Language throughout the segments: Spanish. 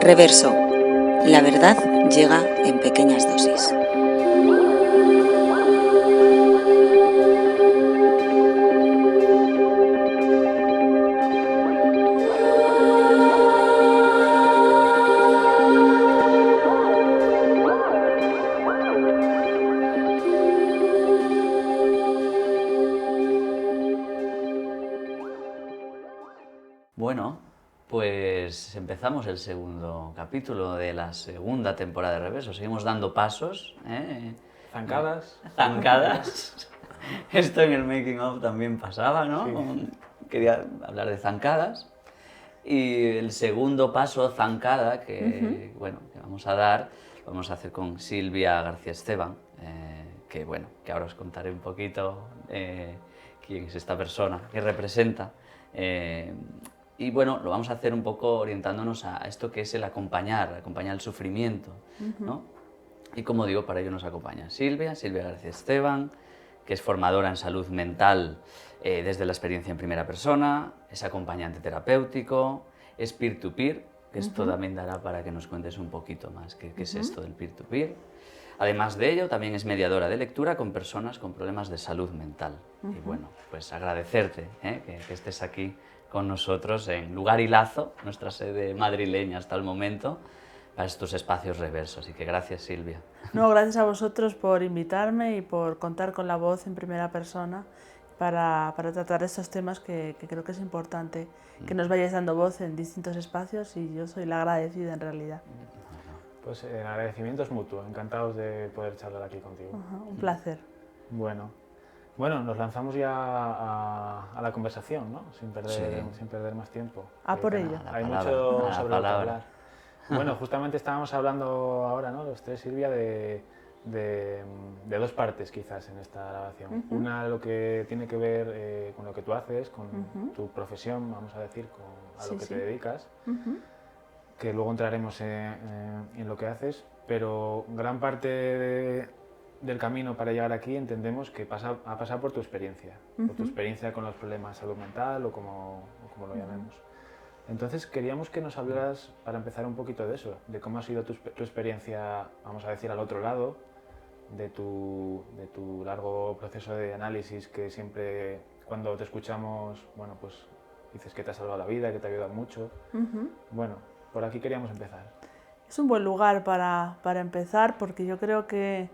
Reverso. La verdad llega en pequeñas dosis. Bueno, pues empezamos el segundo capítulo de la segunda temporada de Reverso. Seguimos dando pasos, Zancadas. Zancadas. Esto en el making of también pasaba, ¿no? Sí. Quería hablar de zancadas. Y el segundo paso, zancada, que vamos a dar, lo vamos a hacer con Silvia García Esteban, que ahora os contaré un poquito quién es esta persona, qué representa. Y bueno, lo vamos a hacer un poco orientándonos a esto que es el acompañar el sufrimiento, ¿no? Y como digo, para ello nos acompaña Silvia García Esteban, que es formadora en salud mental desde la experiencia en primera persona, es acompañante terapéutico, es peer-to-peer, que esto también dará para que nos cuentes un poquito más qué es esto del peer-to-peer. Además de ello, también es mediadora de lectura con personas con problemas de salud mental. Y bueno, pues agradecerte que estés aquí con nosotros en Lugar y Lazo, nuestra sede madrileña hasta el momento, para estos espacios Reverso. Así que gracias, Silvia. No, gracias a vosotros por invitarme y por contar con la voz en primera persona para tratar estos temas que creo que es importante que nos vayáis dando voz en distintos espacios y yo soy la agradecida en realidad. Pues el agradecimiento es mutuo, encantados de poder charlar aquí contigo. Un placer. Bueno, nos lanzamos ya a la conversación, ¿no? Sin perder más tiempo. Por ello. Hay mucho sobre lo que hablar. Bueno, justamente estábamos hablando ahora, ¿no? Los tres, Silvia, de dos partes quizás en esta grabación. Una, lo que tiene que ver con lo que tú haces, con tu profesión, vamos a decir, a lo que te dedicas, que luego entraremos en lo que haces, pero gran parte del camino para llegar aquí entendemos que ha pasado por tu experiencia, por tu experiencia con los problemas de salud mental o como lo llamemos. Entonces queríamos que nos hablaras, para empezar, un poquito de eso, de cómo ha sido tu experiencia, vamos a decir, al otro lado, de tu largo proceso de análisis, que siempre cuando te escuchamos, bueno, pues dices que te ha salvado la vida, que te ha ayudado mucho. Bueno, por aquí queríamos empezar. Es un buen lugar para empezar, porque yo creo que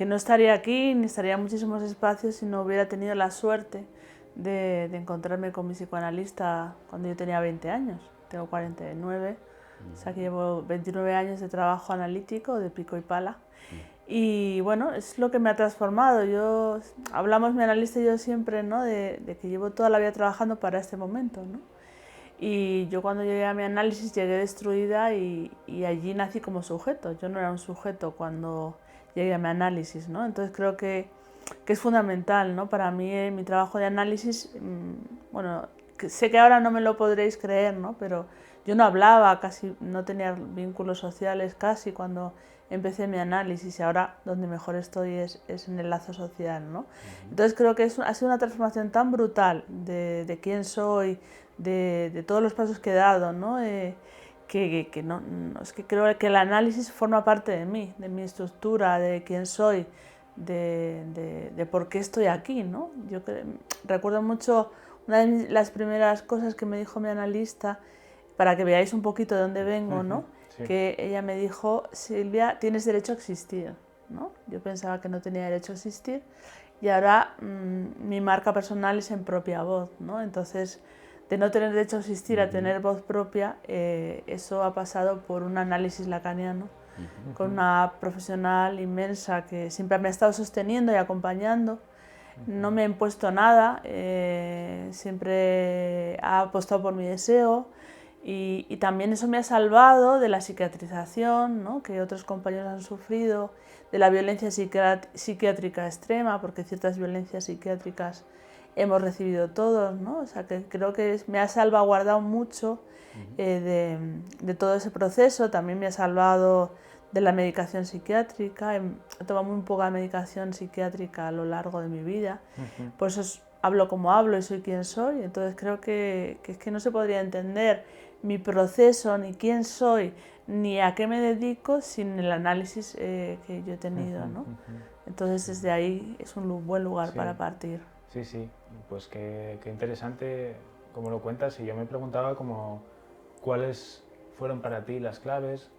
no estaría aquí ni estaría en muchísimos espacios si no hubiera tenido la suerte de encontrarme con mi psicoanalista cuando yo tenía 20 años. Tengo 49, o sea que llevo 29 años de trabajo analítico, de pico y pala. Y bueno, es lo que me ha transformado. Hablamos mi analista y yo siempre, ¿no? de que llevo toda la vida trabajando para este momento, ¿no? Y yo cuando llegué a mi análisis llegué destruida y allí nací como sujeto. Yo no era un sujeto cuando llegué a mi análisis, ¿no? Entonces creo que es fundamental, ¿no? Para mí mi trabajo de análisis, bueno, sé que ahora no me lo podréis creer, ¿no? Pero yo no hablaba, casi no tenía vínculos sociales casi cuando empecé mi análisis y ahora donde mejor estoy es en el lazo social, ¿no? Entonces creo que ha sido una transformación tan brutal de quién soy, de todos los pasos que he dado, ¿no? Es que creo que el análisis forma parte de mí, de mi estructura, de quién soy, de por qué estoy aquí, ¿no? Recuerdo mucho una de las primeras cosas que me dijo mi analista, para que veáis un poquito de dónde vengo, ¿no? Sí. Que ella me dijo: Silvia, tienes derecho a existir, ¿no? Yo pensaba que no tenía derecho a existir y ahora mi marca personal es en propia voz, ¿no? Entonces, de no tener derecho a existir a tener voz propia, eso ha pasado por un análisis lacaniano, con una profesional inmensa que siempre me ha estado sosteniendo y acompañando. No me ha impuesto nada, siempre ha apostado por mi deseo y también eso me ha salvado de la psiquiatrización, ¿no? Que otros compañeros han sufrido, de la violencia psiquiátrica extrema, porque ciertas violencias psiquiátricas hemos recibido todos, ¿no? O sea, que creo que me ha salvaguardado mucho de todo ese proceso. También me ha salvado de la medicación psiquiátrica. He tomado muy poca medicación psiquiátrica a lo largo de mi vida. Por eso hablo como hablo y soy quien soy. Entonces creo que es que no se podría entender mi proceso, ni quién soy, ni a qué me dedico sin el análisis que yo he tenido, ¿no? Entonces desde ahí es un buen lugar para partir. Sí, sí, pues qué interesante como lo cuentas, y yo me preguntaba como cuáles fueron para ti las claves.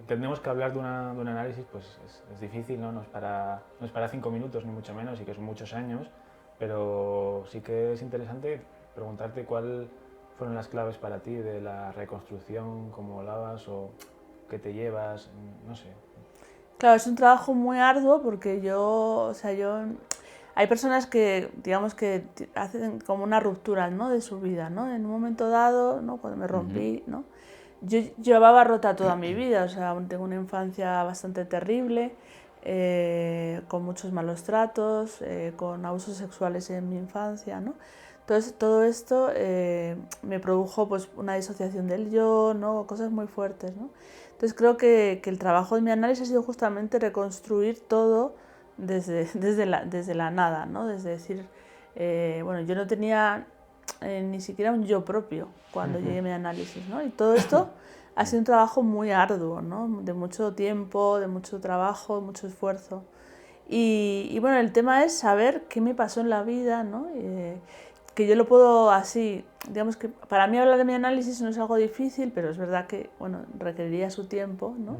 Tenemos que hablar de un análisis, pues es difícil, ¿no? No es para 5 minutos ni mucho menos, y que son muchos años, pero sí que es interesante preguntarte cuáles fueron las claves para ti de la reconstrucción, cómo hablabas o qué te llevas, no sé. Claro, es un trabajo muy arduo porque hay personas que, digamos, que hacen como una ruptura, ¿no?, de su vida, ¿no? En un momento dado, ¿no?, cuando me rompí, ¿no? Yo llevaba rota toda mi vida, o sea, tengo una infancia bastante terrible, con muchos malos tratos, con abusos sexuales en mi infancia, ¿no? Entonces, todo esto me produjo pues una disociación del yo, ¿no?, cosas muy fuertes, ¿no? Entonces creo que el trabajo de mi análisis ha sido justamente reconstruir todo desde la nada, ¿no? Desde decir, bueno, yo no tenía ni siquiera un yo propio cuando llegué a mi análisis, ¿no? Y todo esto ha sido un trabajo muy arduo, ¿no?, de mucho tiempo, de mucho trabajo, mucho esfuerzo. Y bueno, el tema es saber qué me pasó en la vida, ¿no? Que yo lo puedo así, digamos que para mí hablar de mi análisis no es algo difícil, pero es verdad que, bueno, requeriría su tiempo, ¿no?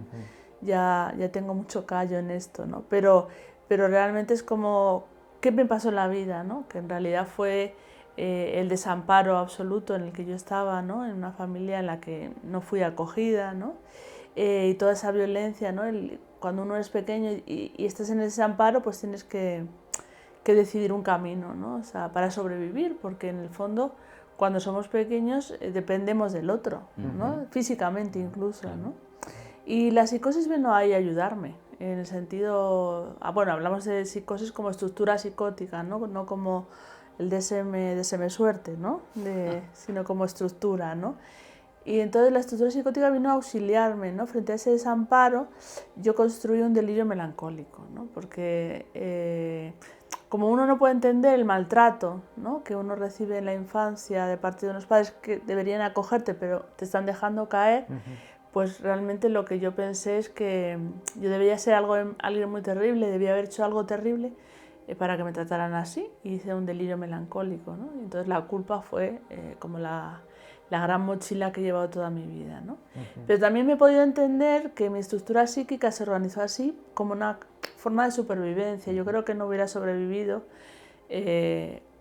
Ya tengo mucho callo en esto, ¿no? Pero realmente es como, ¿qué me pasó en la vida, ¿no? Que en realidad fue el desamparo absoluto en el que yo estaba, ¿no? En una familia en la que no fui acogida, ¿no? Y toda esa violencia, ¿no? Cuando uno es pequeño y estás en ese desamparo, pues tienes que decidir un camino, ¿no? O sea, para sobrevivir, porque en el fondo, cuando somos pequeños, dependemos del otro, ¿no? Físicamente incluso, ¿no? Y la psicosis vino ahí a ayudarme, en el sentido, bueno, hablamos de psicosis como estructura psicótica, ¿no? No como el DSM suerte, ¿no? Sino como estructura, ¿no? Y entonces la estructura psicótica vino a auxiliarme, ¿no? Frente a ese desamparo, yo construí un delirio melancólico, ¿no? Porque como uno no puede entender el maltrato, ¿no?, que uno recibe en la infancia de parte de unos padres que deberían acogerte, pero te están dejando caer, pues realmente lo que yo pensé es que yo debía ser alguien muy terrible, debía haber hecho algo terrible para que me trataran así, y hice un delirio melancólico, ¿no? Y entonces la culpa fue como la gran mochila que he llevado toda mi vida, ¿no? Pero también me he podido entender que mi estructura psíquica se organizó así como una forma de supervivencia. Yo creo que no hubiera sobrevivido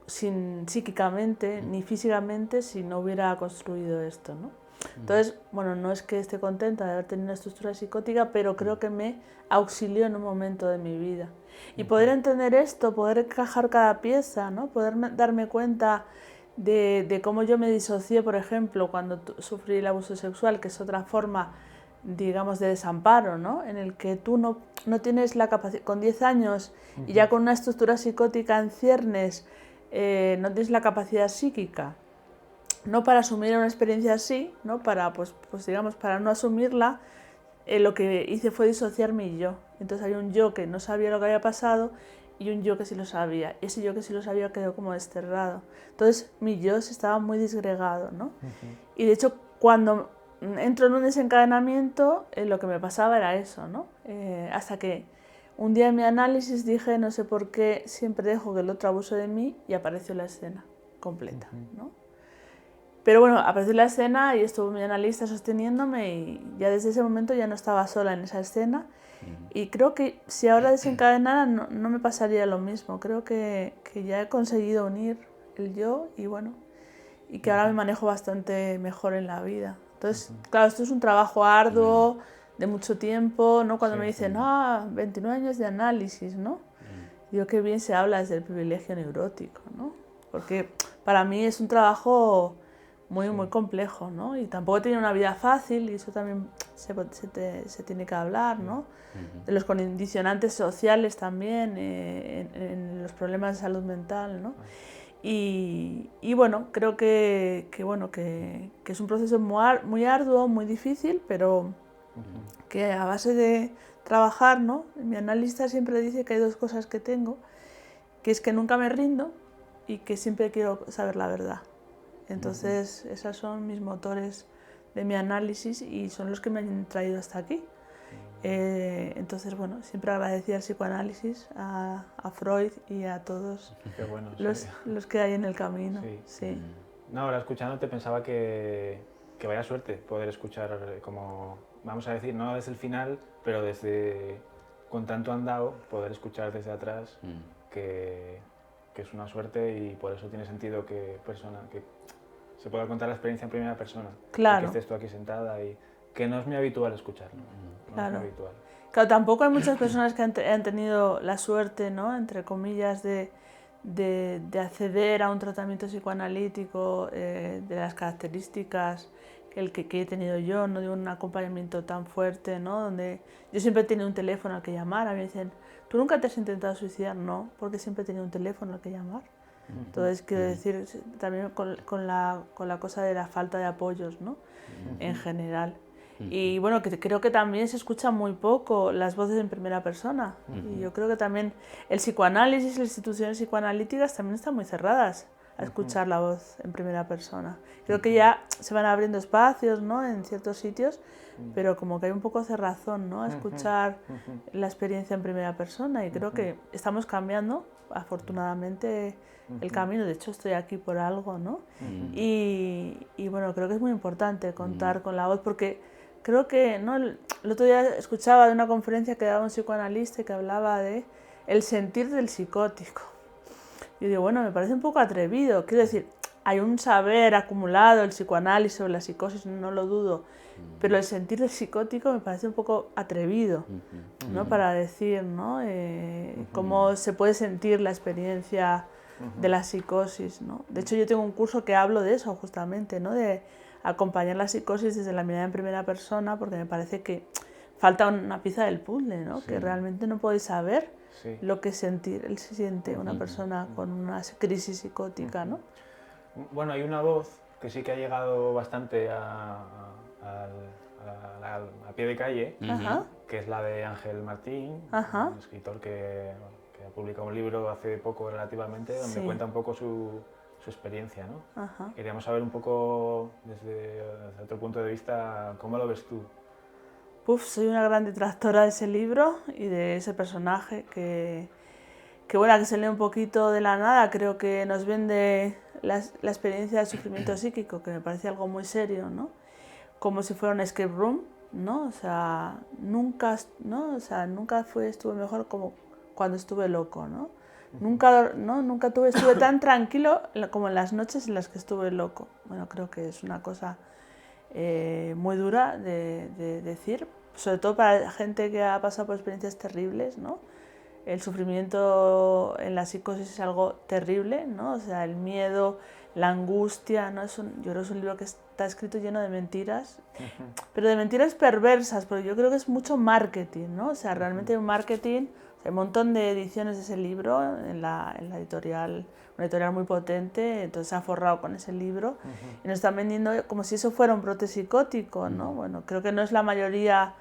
psíquicamente ni físicamente si no hubiera construido esto, ¿no? Entonces, bueno, no es que esté contenta de haber tenido una estructura psicótica, pero creo que me auxilió en un momento de mi vida. Y poder entender esto, poder encajar cada pieza, ¿no? Poder darme cuenta de cómo yo me disocié, por ejemplo, cuando sufrí el abuso sexual, que es otra forma, digamos, de desamparo, ¿no? En el que tú no tienes la capacidad, con 10 años y ya con una estructura psicótica en ciernes, no tienes la capacidad psíquica, no para asumir una experiencia así, ¿no? Para, pues digamos, para no asumirla, lo que hice fue disociar mi yo. Entonces hay un yo que no sabía lo que había pasado y un yo que sí lo sabía. Ese yo que sí lo sabía quedó como desterrado. Entonces mi yo se estaba muy disgregado, ¿no? Y de hecho, cuando entro en un desencadenamiento, lo que me pasaba era eso, ¿no? Hasta que un día en mi análisis dije, no sé por qué, siempre dejo que el otro abuse de mí, y apareció la escena completa, ¿no? Pero bueno, apareció la escena y estuvo mi analista sosteniéndome, y ya desde ese momento ya no estaba sola en esa escena. Y creo que si ahora desencadenara no me pasaría lo mismo. Creo que ya he conseguido unir el yo y bueno, y que ahora me manejo bastante mejor en la vida. Entonces, claro, esto es un trabajo arduo, de mucho tiempo, ¿no? Cuando me dicen, 29 años de análisis, ¿no? Digo, qué bien se habla desde el privilegio neurótico, ¿no? Porque para mí es un trabajo muy complejo, ¿no? Y tampoco he tenido una vida fácil, y eso también se tiene que hablar, ¿no? De los condicionantes sociales también, en los problemas de salud mental, ¿no? Y bueno, creo que es un proceso muy arduo, muy difícil, pero que a base de trabajar, ¿no? Mi analista siempre dice que hay dos cosas que tengo, que es que nunca me rindo y que siempre quiero saber la verdad. Entonces, esas son mis motores de mi análisis y son los que me han traído hasta aquí. Entonces, bueno, siempre agradecía al psicoanálisis, a Freud y a todos Qué bueno, los que hay en el camino. Sí. Sí. No, ahora escuchándote pensaba que vaya suerte poder escuchar, como, vamos a decir, no desde el final, pero con tanto andado, poder escuchar desde atrás, que es una suerte y por eso tiene sentido que se pueda contar la experiencia en primera persona. Claro. Que estés tú aquí sentada y que no es muy habitual escucharlo. Claro. No es muy habitual. Claro, tampoco hay muchas personas que han tenido la suerte, ¿no?, entre comillas, de acceder a un tratamiento psicoanalítico de las características que he tenido yo, no de un acompañamiento tan fuerte, ¿no?, donde yo siempre he tenido un teléfono al que llamar. A mí me dicen, ¿tú nunca te has intentado suicidar? No, porque siempre he tenido un teléfono al que llamar. Entonces, quiero decir, también con la cosa de la falta de apoyos, ¿no?, en general. Y bueno, que creo que también se escuchan muy poco las voces en primera persona. Y yo creo que también el psicoanálisis, las instituciones psicoanalíticas también están muy cerradas a escuchar la voz en primera persona. Creo que ya se van abriendo espacios, ¿no?, en ciertos sitios, pero como que hay un poco cerrazón, ¿no?, a escuchar la experiencia en primera persona. Y creo que estamos cambiando, afortunadamente, el camino. De hecho, estoy aquí por algo, ¿no? Y bueno, creo que es muy importante contar con la voz, porque creo que, ¿no?, el otro día escuchaba de una conferencia que daba un psicoanalista que hablaba de el sentir del psicótico. Y digo, bueno, me parece un poco atrevido. Quiero decir, hay un saber acumulado, el psicoanálisis sobre la psicosis, no lo dudo, pero el sentir del psicótico me parece un poco atrevido, ¿no?, para decir, ¿no?, cómo se puede sentir la experiencia de la psicosis, ¿no? De hecho, yo tengo un curso que hablo de eso justamente, ¿no?, de acompañar la psicosis desde la mirada en primera persona, porque me parece que falta una pieza del puzzle, ¿no? Sí. Que realmente no podéis saber lo que siente una persona con una crisis psicótica, ¿no? Bueno, hay una voz que sí que ha llegado bastante a pie de calle, que es la de Ángel Martín, un escritor que ha publicado un libro hace poco relativamente, donde cuenta un poco su experiencia, ¿no? Queríamos saber un poco desde otro punto de vista, ¿cómo lo ves tú? Soy una gran detractora de ese libro y de ese personaje que bueno, que se lee un poquito de la nada. Creo que nos vende la experiencia del sufrimiento psíquico, que me parece algo muy serio, ¿no? Como si fuera un escape room, ¿no? O sea, nunca estuve mejor como cuando estuve loco, ¿no? Nunca estuve tan tranquilo como en las noches en las que estuve loco. Bueno, creo que es una cosa muy dura de decir, sobre todo para gente que ha pasado por experiencias terribles, ¿no? El sufrimiento en la psicosis es algo terrible, ¿no? O sea, el miedo, la angustia, ¿no? Yo creo que es un libro que está escrito lleno de mentiras, pero de mentiras perversas, porque yo creo que es mucho marketing, ¿no? O sea, realmente hay un marketing. Hay un montón de ediciones de ese libro en la editorial, una editorial muy potente, entonces se ha forrado con ese libro y nos están vendiendo como si eso fuera un brote psicótico, ¿no? Bueno, creo que no es la mayoría,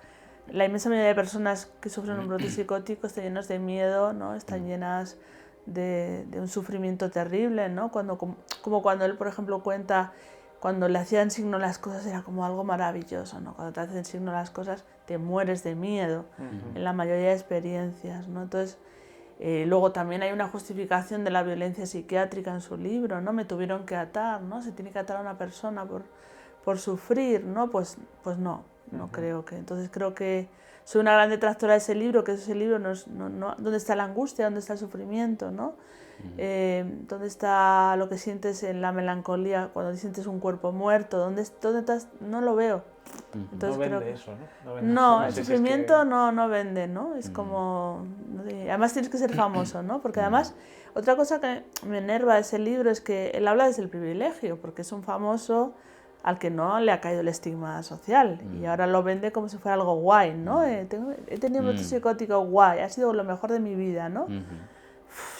la inmensa mayoría de personas que sufren un brote psicótico están llenas de miedo, ¿no? Están llenas de un sufrimiento terrible, ¿no? Como cuando él, por ejemplo, cuenta, cuando le hacían signo las cosas era como algo maravilloso, ¿no? Cuando te hacen signo las cosas te mueres de miedo, en la mayoría de experiencias, ¿no? Entonces, luego también hay una justificación de la violencia psiquiátrica en su libro, ¿no? Me tuvieron que atar, ¿no? Se tiene que atar a una persona por sufrir, ¿no? Pues no creo que. Entonces creo que soy una gran detractora de ese libro, que ese libro no, ¿dónde está la angustia? ¿Dónde está el sufrimiento? ¿No? ¿Dónde está lo que sientes en la melancolía cuando sientes un cuerpo muerto? ¿Dónde estás? No lo veo. Entonces, no vende creo que eso, ¿no? No, el sufrimiento no vende, ¿no? Es como... Además tienes que ser famoso, ¿no? Porque además, otra cosa que me enerva de ese libro es que él habla desde el privilegio, porque es un famoso al que no le ha caído el estigma social y ahora lo vende como si fuera algo guay, ¿no? He tenido un brote psicótico guay, ha sido lo mejor de mi vida, ¿no?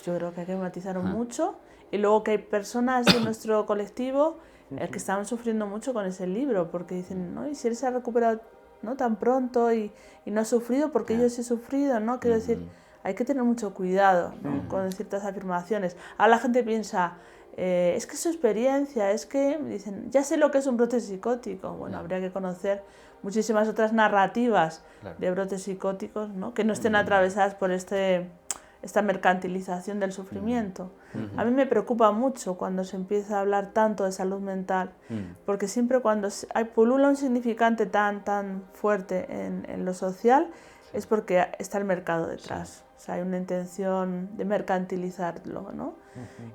Yo creo que hay que matizar mucho, y luego que hay personas de nuestro colectivo que estaban sufriendo mucho con ese libro, porque dicen, ¿no? Y si él se ha recuperado, ¿no?, tan pronto y no ha sufrido, porque yo sí he sufrido, ¿no? Quiero decir, hay que tener mucho cuidado, ¿no? Con ciertas afirmaciones. Ahora la gente piensa, es que es su experiencia, es que dicen, ya sé lo que es un brote psicótico. Bueno, habría que conocer muchísimas otras narrativas de brotes psicóticos, ¿no? Que no estén atravesadas por esta mercantilización del sufrimiento. A mí me preocupa mucho cuando se empieza a hablar tanto de salud mental, porque siempre cuando pulula un significante tan fuerte en lo social, es porque está el mercado detrás. O sea, hay una intención de mercantilizarlo, ¿no?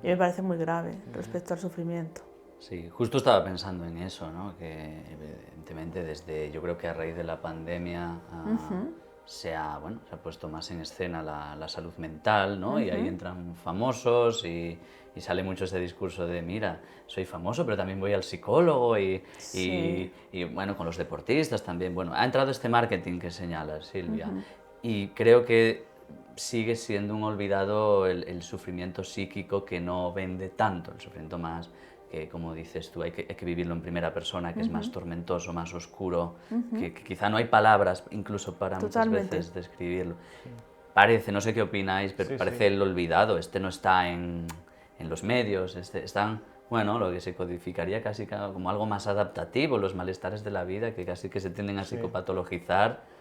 Y me parece muy grave respecto al sufrimiento. Sí, justo estaba pensando en eso, ¿no? Que evidentemente yo creo que a raíz de la pandemia se ha puesto más en escena la salud mental, ¿no? Y ahí entran famosos y sale mucho ese discurso de, mira, soy famoso, pero también voy al psicólogo y bueno, con los deportistas también. Bueno, ha entrado este marketing que señalas, Silvia, y creo que sigue siendo un olvidado el sufrimiento psíquico que no vende tanto, el sufrimiento más que, como dices tú, hay que vivirlo en primera persona, que es más tormentoso, más oscuro, que quizá no hay palabras incluso para muchas veces describirlo. Parece, no sé qué opináis, pero parece el olvidado, no está en los medios, están, bueno, lo que se codificaría casi como algo más adaptativo, los malestares de la vida, que casi que se tienden a psicopatologizar,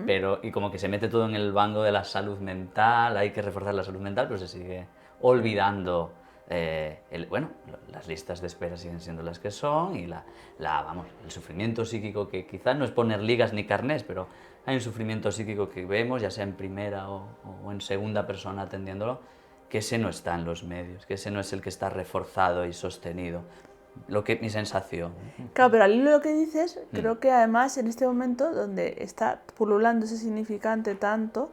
pero, y como que se mete todo en el banco de la salud mental, hay que reforzar la salud mental, pero se sigue olvidando. Las listas de espera siguen siendo las que son y el sufrimiento psíquico, que quizás no es poner ligas ni carnés, pero hay un sufrimiento psíquico que vemos, ya sea en primera o en segunda persona atendiéndolo, que ese no está en los medios, que ese no es el que está reforzado y sostenido. Mi sensación. Claro, pero al hilo de lo que dices, creo que además en este momento donde está pululando ese significante tanto,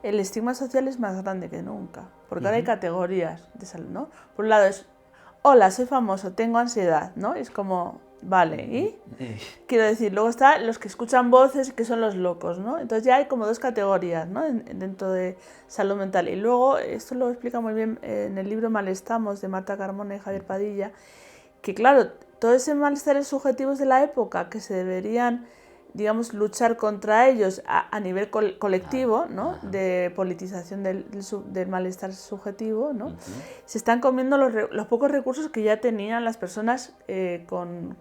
el estigma social es más grande que nunca, porque ahora hay categorías de salud, ¿no? Por un lado es, hola, soy famoso, tengo ansiedad, ¿no? Es como, vale, ¿y? Quiero decir, luego están los que escuchan voces, que son los locos, ¿no? Entonces ya hay como dos categorías, ¿no? Dentro de salud mental. Y luego, esto lo explica muy bien en el libro Malestamos, de Marta Carmona y Javier Padilla, que claro, todos esos malestares subjetivos de la época que se deberían, digamos, luchar contra ellos a nivel colectivo, ¿no? De politización del malestar subjetivo, ¿no? Se están comiendo los pocos recursos que ya tenían las personas con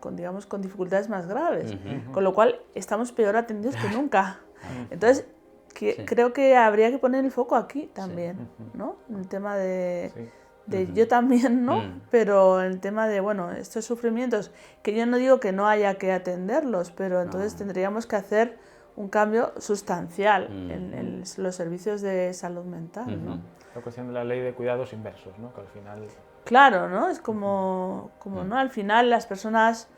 dificultades más graves, con lo cual estamos peor atendidos que nunca. Entonces, creo que habría que poner el foco aquí también, ¿no? En el tema de yo también, ¿no? Pero el tema de, bueno, estos sufrimientos, que yo no digo que no haya que atenderlos, pero entonces tendríamos que hacer un cambio sustancial en los servicios de salud mental, ¿no? La cuestión de la ley de cuidados inversos, ¿no? Que al final... Claro, ¿no? Es como ¿no? Al final las personas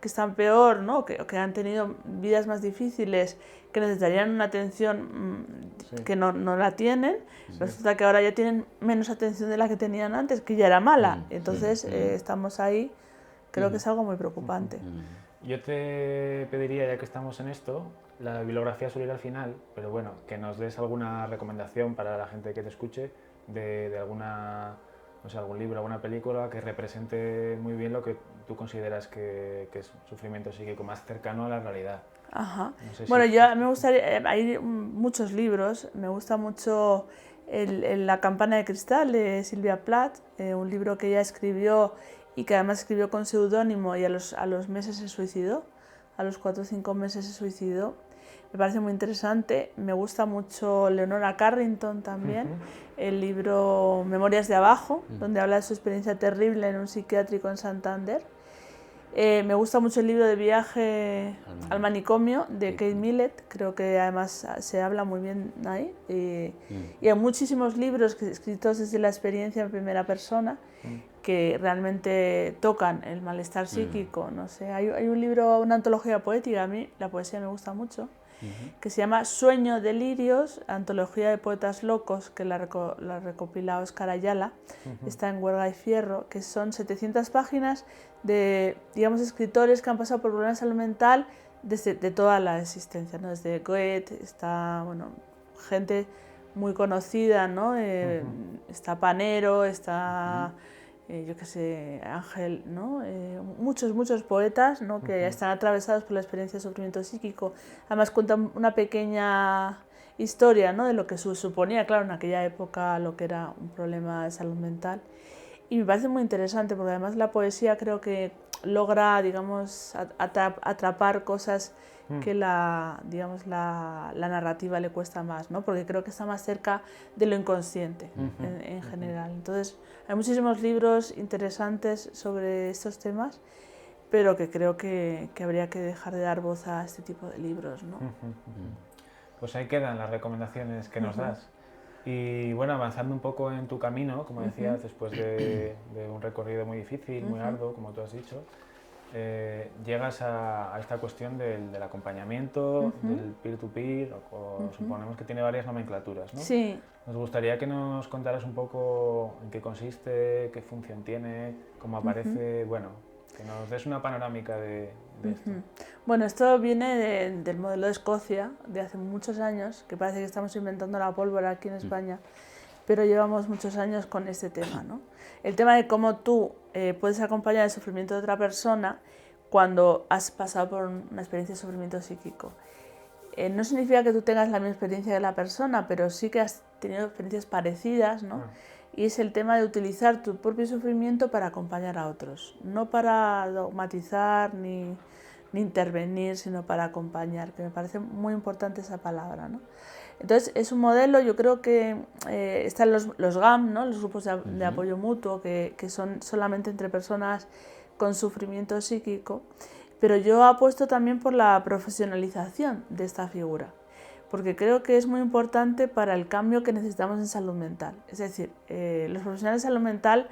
que están peor, ¿no? Que han tenido vidas más difíciles, que necesitarían una atención que no la tienen, resulta que ahora ya tienen menos atención de la que tenían antes, que ya era mala. Entonces estamos ahí, creo que es algo muy preocupante. Yo te pediría, ya que estamos en esto, la bibliografía suele ir al final, pero bueno, que nos des alguna recomendación para la gente que te escuche de alguna, no sé, algún libro, alguna película que represente muy bien lo que tú consideras que es sufrimiento psíquico más cercano a la realidad. Ajá. No sé yo me gustaría, hay muchos libros, me gusta mucho La campana de cristal de Sylvia Plath, un libro que ella escribió y que además escribió con seudónimo y a los meses se suicidó, a los 4 o 5 meses se suicidó. Me parece muy interesante. Me gusta mucho Leonora Carrington también, el libro Memorias de Abajo, donde habla de su experiencia terrible en un psiquiátrico en Santander. Me gusta mucho el libro de Viaje al manicomio de Kate Millett, creo que además se habla muy bien ahí. Y hay muchísimos libros escritos desde la experiencia en primera persona que realmente tocan el malestar psíquico. No sé, hay un libro, una antología poética, a mí la poesía me gusta mucho, que se llama Sueño, Delirios, antología de poetas locos, que la recopila Óscar Ayala, está en Huelga y Fierro, que son 700 páginas de, digamos, escritores que han pasado por problemas de salud mental de toda la existencia, ¿no? Desde Goethe, está, bueno, gente muy conocida, ¿no? Está Panero, está... yo qué sé, Ángel, ¿no? Muchos poetas, ¿no? Que están atravesados por la experiencia de sufrimiento psíquico. Además cuentan una pequeña historia, ¿no? De lo que suponía, claro, en aquella época lo que era un problema de salud mental. y me parece muy interesante porque además la poesía creo que logra, digamos, atrapar cosas que digamos, la narrativa le cuesta más, ¿no? Porque creo que está más cerca de lo inconsciente en general. Entonces, hay muchísimos libros interesantes sobre estos temas, pero que creo que habría que dejar de dar voz a este tipo de libros, ¿no? Pues ahí quedan las recomendaciones que nos das. Y bueno, avanzando un poco en tu camino, como decías, después de un recorrido muy difícil, muy arduo, como tú has dicho, llegas a esta cuestión del acompañamiento, del peer-to-peer, suponemos que tiene varias nomenclaturas, ¿no? Sí. Nos gustaría que nos contaras un poco en qué consiste, qué función tiene, cómo aparece, bueno, que nos des una panorámica de esto. Bueno, esto viene del modelo de Escocia, de hace muchos años, que parece que estamos inventando la pólvora aquí en España, pero llevamos muchos años con este tema, ¿no? El tema de cómo tú puedes acompañar el sufrimiento de otra persona cuando has pasado por una experiencia de sufrimiento psíquico. No significa que tú tengas la misma experiencia que la persona, pero sí que has tenido experiencias parecidas, ¿no? Y es el tema de utilizar tu propio sufrimiento para acompañar a otros, no para dogmatizar ni intervenir, sino para acompañar, que me parece muy importante esa palabra, ¿no? Entonces, es un modelo, yo creo que están los GAM, ¿no? Los grupos de apoyo mutuo, que son solamente entre personas con sufrimiento psíquico, pero yo apuesto también por la profesionalización de esta figura, porque creo que es muy importante para el cambio que necesitamos en salud mental. Es decir, los profesionales de salud mental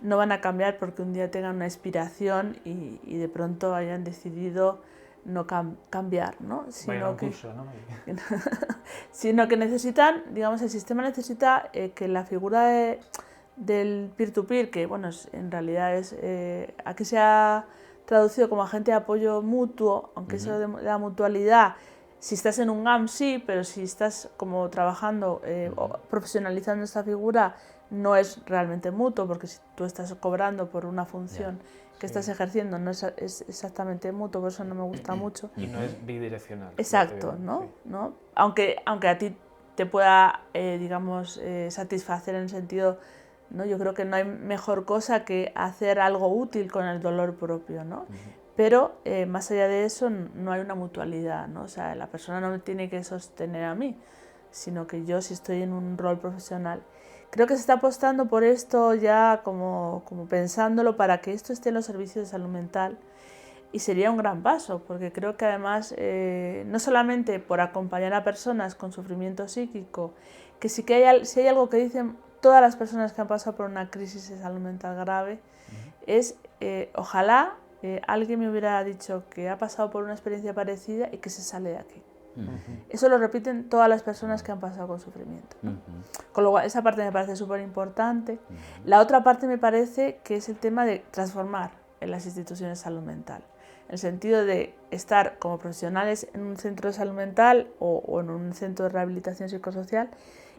no van a cambiar porque un día tengan una inspiración y de pronto hayan decidido no cambiar, ¿no? Sino que necesitan, digamos, el sistema necesita que la figura del peer-to-peer, que bueno, en realidad es, aquí se ha traducido como agente de apoyo mutuo, aunque eso de la mutualidad, si estás en un GAM sí, pero si estás como trabajando o profesionalizando esta figura, no es realmente mutuo, porque si tú estás cobrando por una función que estás ejerciendo, no es exactamente mutuo, por eso no me gusta mucho. Y no es bidireccional. Exacto, ¿no? ¿no? Aunque a ti te pueda, digamos, satisfacer en el sentido, ¿no? Yo creo que no hay mejor cosa que hacer algo útil con el dolor propio, ¿no? Pero más allá de eso no hay una mutualidad, ¿no? O sea, la persona no me tiene que sostener a mí, sino que yo si estoy en un rol profesional. Creo que se está apostando por esto ya como pensándolo para que esto esté en los servicios de salud mental y sería un gran paso, porque creo que además no solamente por acompañar a personas con sufrimiento psíquico, que sí que si hay algo que dicen todas las personas que han pasado por una crisis de salud mental grave, es ojalá alguien me hubiera dicho que ha pasado por una experiencia parecida y que se sale de aquí. Eso lo repiten todas las personas que han pasado con sufrimiento, ¿no? Con lo cual, esa parte me parece súper importante. La otra parte me parece que es el tema de transformar en las instituciones de salud mental. En el sentido de estar como profesionales en un centro de salud mental o en un centro de rehabilitación psicosocial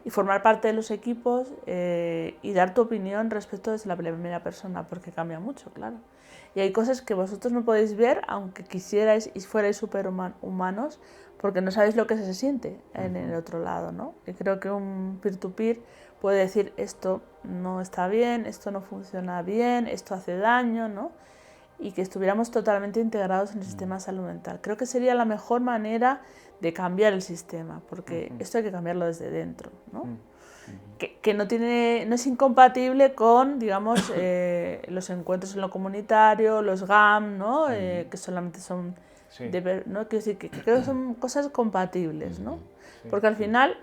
y formar parte de los equipos y dar tu opinión respecto desde la primera persona, porque cambia mucho, claro. Y hay cosas que vosotros no podéis ver, aunque quisierais y fuerais superhumanos, porque no sabéis lo que se siente en el otro lado, ¿no? Y creo que un peer-to-peer puede decir esto no está bien, esto no funciona bien, esto hace daño, ¿no? Y que estuviéramos totalmente integrados en el sistema de salud mental. Creo que sería la mejor manera de cambiar el sistema, porque esto hay que cambiarlo desde dentro, ¿no? Que no es incompatible con, digamos, los encuentros en lo comunitario, los GAM, ¿no? Que solamente son... ¿no? Quiero decir que creo que son cosas compatibles, ¿no? Porque al final,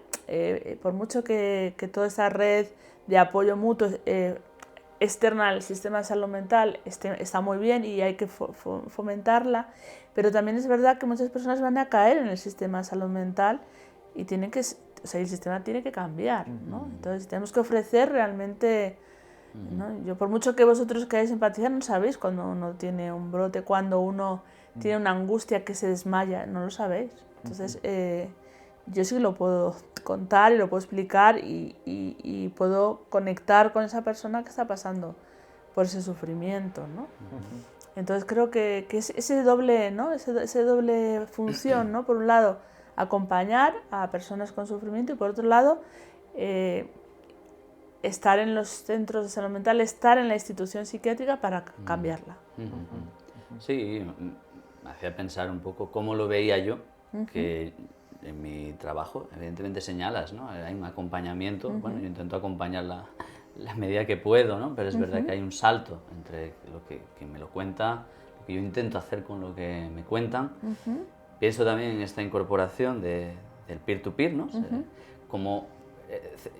por mucho que toda esta red de apoyo mutuo externa al sistema de salud mental está muy bien y hay que fomentarla, pero también es verdad que muchas personas van a caer en el sistema de salud mental y tienen que, o sea, el sistema tiene que cambiar, ¿no? Entonces tenemos que ofrecer realmente, ¿no? Yo por mucho que vosotros queráis empatizar, no sabéis cuando uno tiene un brote, cuando uno tiene una angustia que se desmaya, no lo sabéis. Entonces yo sí lo puedo contar y lo puedo explicar y puedo conectar con esa persona que está pasando por ese sufrimiento, ¿no? Entonces creo que es ese doble, ¿no? ese doble función, ¿no? Por un lado, acompañar a personas con sufrimiento y por otro lado, estar en los centros de salud mental, estar en la institución psiquiátrica para cambiarla. Sí, me hacía pensar un poco cómo lo veía yo, que en mi trabajo evidentemente señalas, ¿no? Hay un acompañamiento, bueno, yo intento acompañar la medida que puedo, ¿no? Pero es verdad que hay un salto entre lo que me lo cuenta, lo que yo intento hacer con lo que me cuentan. Pienso también en esta incorporación del peer-to-peer, ¿no? Como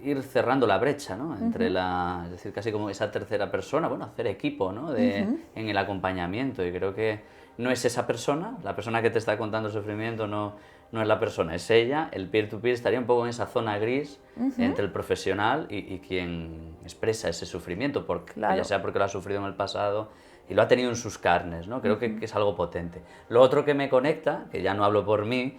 ir cerrando la brecha, ¿no? Entre es decir, casi como esa tercera persona, bueno, hacer equipo, ¿no? En el acompañamiento, y creo que no es esa persona, la persona que te está contando el sufrimiento no es la persona, es ella. El peer-to-peer estaría un poco en esa zona gris entre el profesional y quien expresa ese sufrimiento, ya sea porque lo ha sufrido en el pasado y lo ha tenido en sus carnes, ¿no? Creo que es algo potente. Lo otro que me conecta, que ya no hablo por mí,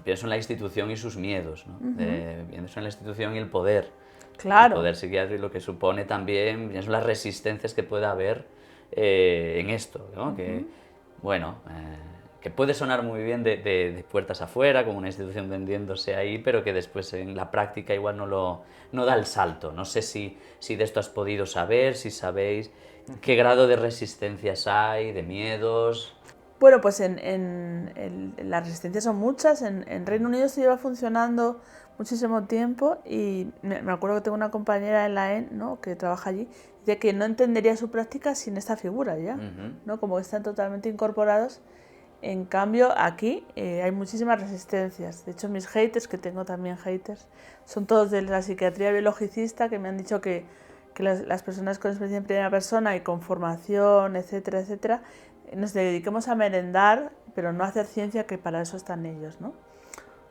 pienso en la institución y sus miedos, ¿no? Pienso en la institución y el poder. Claro. El poder psiquiátrico y lo que supone también, pienso en las resistencias que puede haber en esto, ¿no? Que, bueno, que puede sonar muy bien de puertas afuera, como una institución vendiéndose ahí, pero que después en la práctica igual no da el salto. No sé si de esto has podido saber, si sabéis qué grado de resistencias hay, de miedos. Bueno, pues las resistencias son muchas. En Reino Unido se lleva funcionando muchísimo tiempo y me acuerdo que tengo una compañera en la EN, ¿no? Que trabaja allí, de que no entendería su práctica sin esta figura ya, ¿no? Como que están totalmente incorporados. En cambio, aquí hay muchísimas resistencias. De hecho, mis haters, que tengo también haters, son todos de la psiquiatría biologicista, que me han dicho que las personas con experiencia en primera persona y con formación, etcétera, etcétera, nos dediquemos a merendar, pero no a hacer ciencia, que para eso están ellos, ¿no?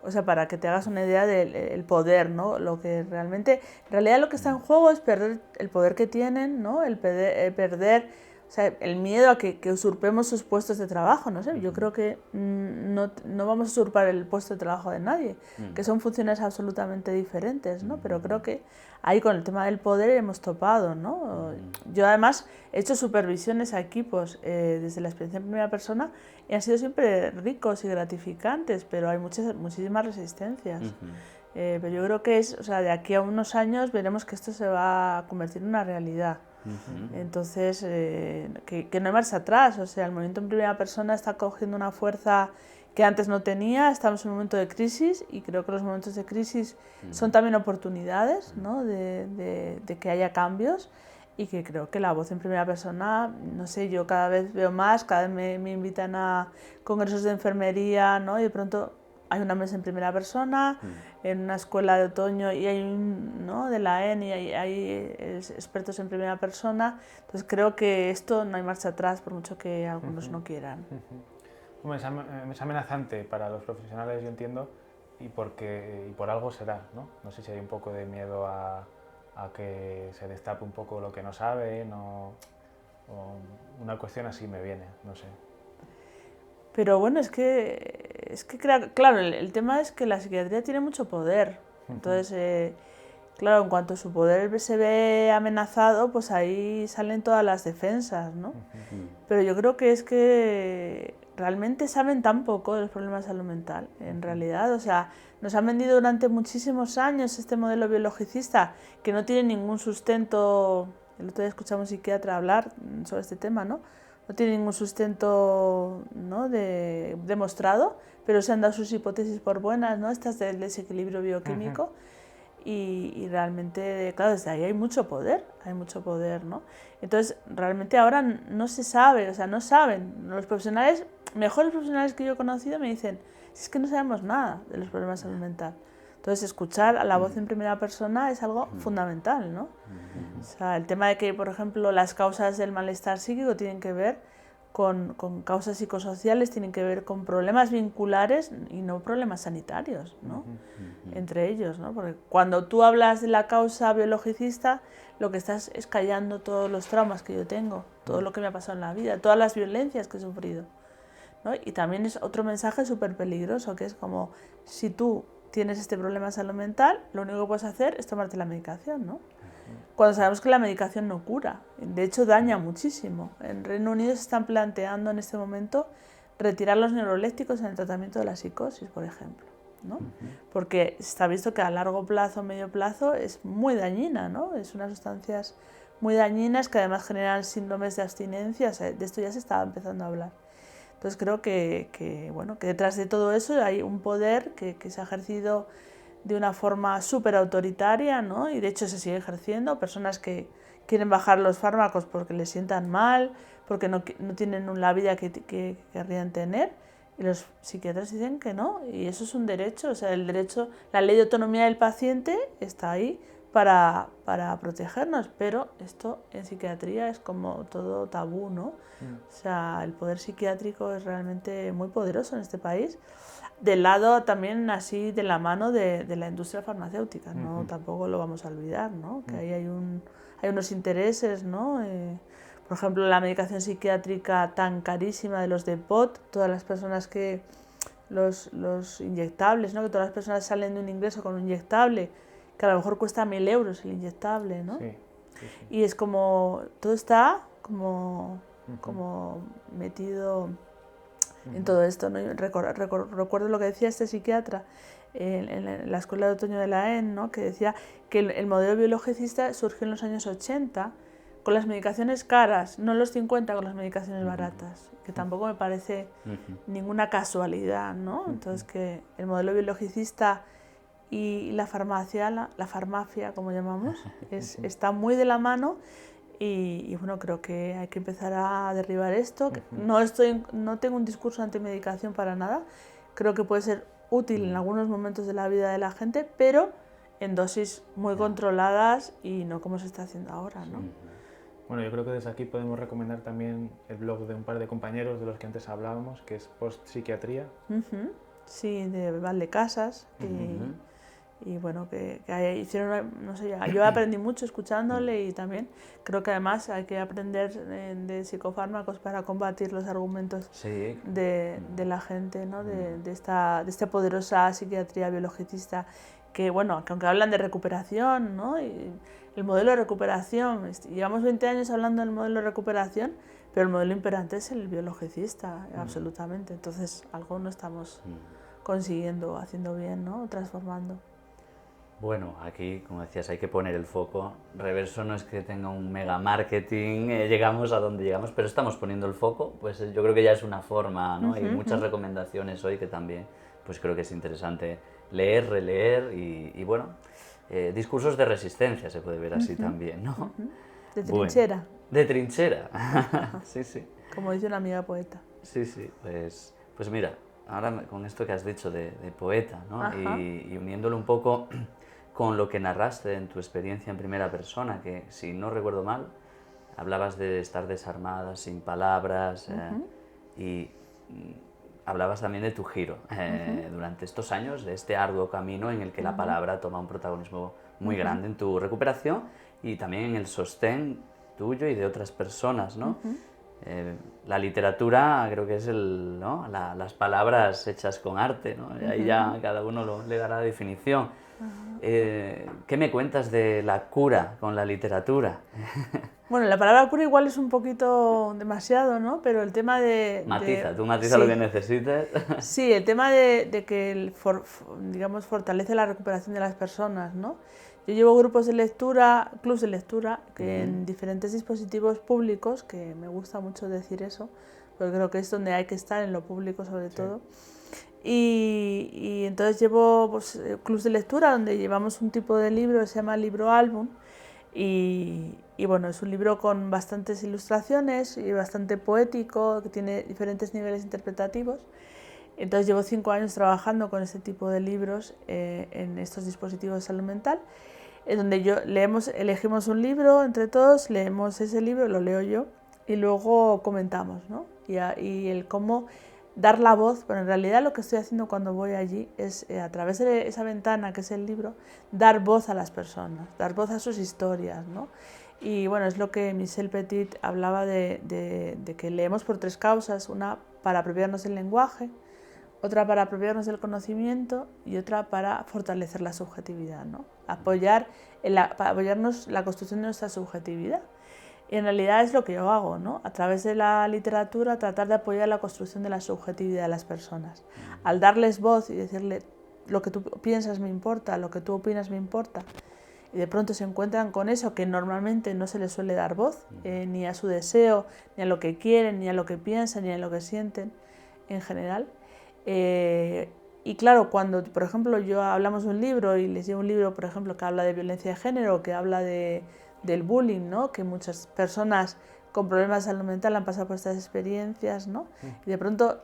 O sea, para que te hagas una idea del poder, ¿no? Lo que realmente, en realidad lo que está en juego es perder el poder que tienen, ¿no? El perder, o sea, el miedo a que usurpemos sus puestos de trabajo, no sé. Yo creo que no vamos a usurpar el puesto de trabajo de nadie, que son funciones absolutamente diferentes, ¿no? Pero creo que ahí con el tema del poder hemos topado, ¿no? Yo además he hecho supervisiones a equipos desde la experiencia en primera persona y han sido siempre ricos y gratificantes, pero hay muchísimas resistencias. Pero yo creo que o sea, de aquí a unos años veremos que esto se va a convertir en una realidad. Entonces, que no hay marcha atrás. O sea, el movimiento en primera persona está cogiendo una fuerza que antes no tenía. Estamos en un momento de crisis y creo que los momentos de crisis son también oportunidades, ¿no? de que haya cambios, y que creo que la voz en primera persona, no sé, yo cada vez veo más, cada vez me invitan a congresos de enfermería, ¿no? Y de pronto hay una mesa en primera persona, en una escuela de otoño, y hay ¿no? de la EN, y hay expertos en primera persona. Entonces creo que esto no hay marcha atrás, por mucho que algunos no quieran. Es amenazante para los profesionales, yo entiendo, y por algo será, ¿no? No sé si hay un poco de miedo a que se destape un poco lo que no saben, o una cuestión así me viene, no sé. Pero bueno, es que claro, el tema es que la psiquiatría tiene mucho poder. Entonces, claro, en cuanto su poder se ve amenazado, pues ahí salen todas las defensas, ¿no? Pero yo creo que es que realmente saben tan poco de los problemas de salud mental, en realidad. O sea, nos han vendido durante muchísimos años este modelo biologicista que no tiene ningún sustento. El otro día escuchamos a un psiquiatra hablar sobre este tema, ¿no? No tiene ningún sustento, ¿no? demostrado, pero se han dado sus hipótesis por buenas, ¿no? Estas del desequilibrio bioquímico. Y realmente, claro, desde ahí hay mucho poder, ¿no? Entonces, realmente ahora no se sabe, o sea, no saben. Los profesionales, mejores profesionales que yo he conocido, me dicen, es que no sabemos nada de los problemas de salud mental. Entonces, escuchar a la voz en primera persona es algo fundamental, ¿no? O sea, el tema de que, por ejemplo, las causas del malestar psíquico tienen que ver con causas psicosociales, tienen que ver con problemas vinculares y no problemas sanitarios, ¿no? Entre ellos, ¿no? Porque cuando tú hablas de la causa biologicista, lo que estás es callando todos los traumas que yo tengo, todo lo que me ha pasado en la vida, todas las violencias que he sufrido, ¿no? Y también es otro mensaje súper peligroso, que es como, si tú tienes este problema de salud mental, lo único que puedes hacer es tomarte la medicación, ¿no? Cuando sabemos que la medicación no cura, de hecho daña muchísimo. En Reino Unido se están planteando en este momento retirar los neurolépticos en el tratamiento de la psicosis, por ejemplo. ¿no? Porque está visto que a largo plazo, medio plazo, es muy dañina, ¿no? Es unas sustancias muy dañinas que además generan síndromes de abstinencia, o sea, de esto ya se estaba empezando a hablar. Entonces creo que detrás de todo eso hay un poder que se ha ejercido de una forma súper autoritaria, ¿no? Y de hecho se sigue ejerciendo, personas que quieren bajar los fármacos porque les sientan mal, porque no tienen la vida que querrían tener, y los psiquiatras dicen que no, y eso es un derecho, o sea, el derecho, la ley de autonomía del paciente está ahí para protegernos, pero esto en psiquiatría es como todo tabú, ¿no? O sea, el poder psiquiátrico es realmente muy poderoso en este país, del lado también así de la mano de la industria farmacéutica, ¿no? Tampoco lo vamos a olvidar, ¿no? Que ahí hay unos intereses, ¿no? Por ejemplo, la medicación psiquiátrica tan carísima de los Depot, todas las personas que los inyectables, ¿no? Que todas las personas salen de un ingreso con un inyectable, que a lo mejor cuesta 1.000 euros el inyectable, ¿no? Sí. Y es como, todo está como metido en todo esto, ¿no? Recuerdo lo que decía este psiquiatra en la Escuela de Otoño de la EN, ¿no? Que decía que el modelo biologicista surgió en los años 80 con las medicaciones caras, no en los 50 con las medicaciones baratas, que tampoco me parece ninguna casualidad, ¿no? Entonces que el modelo biologicista y la farmacia, la farmacia, como llamamos, está muy de la mano y bueno, creo que hay que empezar a derribar esto. No tengo un discurso antimedicación para nada, creo que puede ser útil en algunos momentos de la vida de la gente, pero en dosis muy controladas y no como se está haciendo ahora, ¿no? Bueno, yo creo que desde aquí podemos recomendar también el blog de un par de compañeros de los que antes hablábamos, que es Postpsiquiatría. Sí, de Valdecasas. Y bueno, que hicieron, no sé, yo aprendí mucho escuchándole y también creo que además hay que aprender de psicofármacos para combatir los argumentos de la gente, ¿no? de esta poderosa psiquiatría biologicista que, bueno, que aunque hablan de recuperación, ¿no? Y el modelo de recuperación, llevamos 20 años hablando del modelo de recuperación, pero el modelo imperante es el biologicista, absolutamente. Entonces, algo no estamos consiguiendo, haciendo bien, ¿no? Transformando. Bueno, aquí, como decías, hay que poner el foco. Reverso no es que tenga un mega marketing, llegamos a donde llegamos, pero estamos poniendo el foco, pues yo creo que ya es una forma, ¿no? Hay muchas recomendaciones hoy que también, pues creo que es interesante leer, releer y bueno, discursos de resistencia se puede ver así también, ¿no? De trinchera. Bueno, de trinchera, sí, sí. Como dice una amiga poeta. Sí, sí, pues mira, ahora con esto que has dicho de poeta, ¿no? Y uniéndolo un poco con lo que narraste en tu experiencia en primera persona, que si no recuerdo mal, hablabas de estar desarmada, sin palabras, y hablabas también de tu giro durante estos años, de este arduo camino en el que la palabra toma un protagonismo muy grande en tu recuperación y también en el sostén tuyo y de otras personas, ¿no? La literatura creo que es ¿no? las palabras hechas con arte, ¿no? Y ahí ya cada uno le dará definición. ¿Qué me cuentas de la cura con la literatura? Bueno, la palabra cura igual es un poquito demasiado, ¿no? Pero el tema de... Tú matiza lo que necesites. Sí, el tema de que, digamos, fortalece la recuperación de las personas, ¿no? Yo llevo grupos de lectura, clubs de lectura, que en diferentes dispositivos públicos, que me gusta mucho decir eso, porque creo que es donde hay que estar, en lo público sobre todo. Y entonces llevo clubs de lectura donde llevamos un tipo de libro que se llama libro álbum y bueno, es un libro con bastantes ilustraciones y bastante poético, que tiene diferentes niveles interpretativos. Entonces llevo 5 años trabajando con este tipo de libros en estos dispositivos de salud mental, en donde elegimos un libro entre todos, leemos ese libro, lo leo yo y luego comentamos, ¿no? Y el cómo dar la voz, pero en realidad lo que estoy haciendo cuando voy allí es, a través de esa ventana que es el libro, dar voz a las personas, dar voz a sus historias, ¿no? Y bueno, es lo que Michel Petit hablaba de que leemos por 3 causas, una para apropiarnos del lenguaje, otra para apropiarnos del conocimiento y otra para fortalecer la subjetividad, ¿no? Apoyarnos la construcción de nuestra subjetividad. Y en realidad es lo que yo hago, ¿no? A través de la literatura tratar de apoyar la construcción de la subjetividad de las personas. Al darles voz y decirle, lo que tú piensas me importa, lo que tú opinas me importa, y de pronto se encuentran con eso que normalmente no se les suele dar voz, ni a su deseo, ni a lo que quieren, ni a lo que piensan, ni a lo que sienten en general. Y claro, cuando, por ejemplo, hablamos de un libro y les llevo un libro, por ejemplo, que habla de violencia de género, que habla del bullying, ¿no? Que muchas personas con problemas de salud mental han pasado por estas experiencias, ¿no? Y de pronto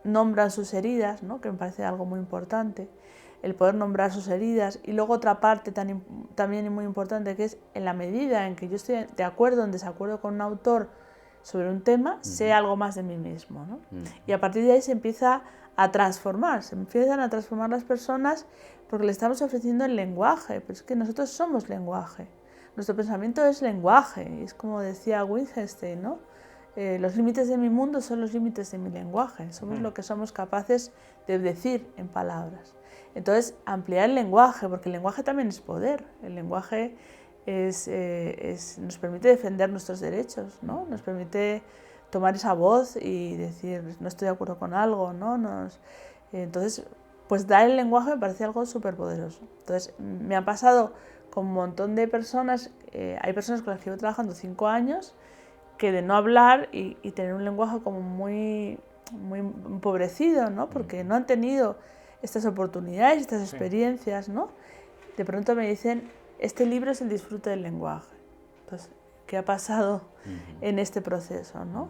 nombran sus heridas, ¿no? Que me parece algo muy importante, el poder nombrar sus heridas. Y luego otra parte también muy importante, que es en la medida en que yo estoy de acuerdo o en desacuerdo con un autor sobre un tema, sé algo más de mí mismo, ¿no? Y a partir de ahí se empieza a transformar, se empiezan a transformar las personas porque le estamos ofreciendo el lenguaje, pero es que nosotros somos lenguaje, nuestro pensamiento es lenguaje, y es como decía Wittgenstein, ¿no? Los límites de mi mundo son los límites de mi lenguaje, somos lo que somos capaces de decir en palabras. Entonces, ampliar el lenguaje, porque el lenguaje también es poder, el lenguaje nos permite defender nuestros derechos, ¿no? Nos permite tomar esa voz y decir, no estoy de acuerdo con algo, ¿no? Entonces, pues dar el lenguaje me parece algo súper poderoso. Entonces, me ha pasado con un montón de personas, hay personas con las que llevo trabajando 5 años, que de no hablar y tener un lenguaje como muy empobrecido, ¿no? Porque no han tenido estas oportunidades, estas experiencias, ¿no? De pronto me dicen, este libro es el disfrute del lenguaje. Entonces, ¿qué ha pasado en este proceso, ¿no?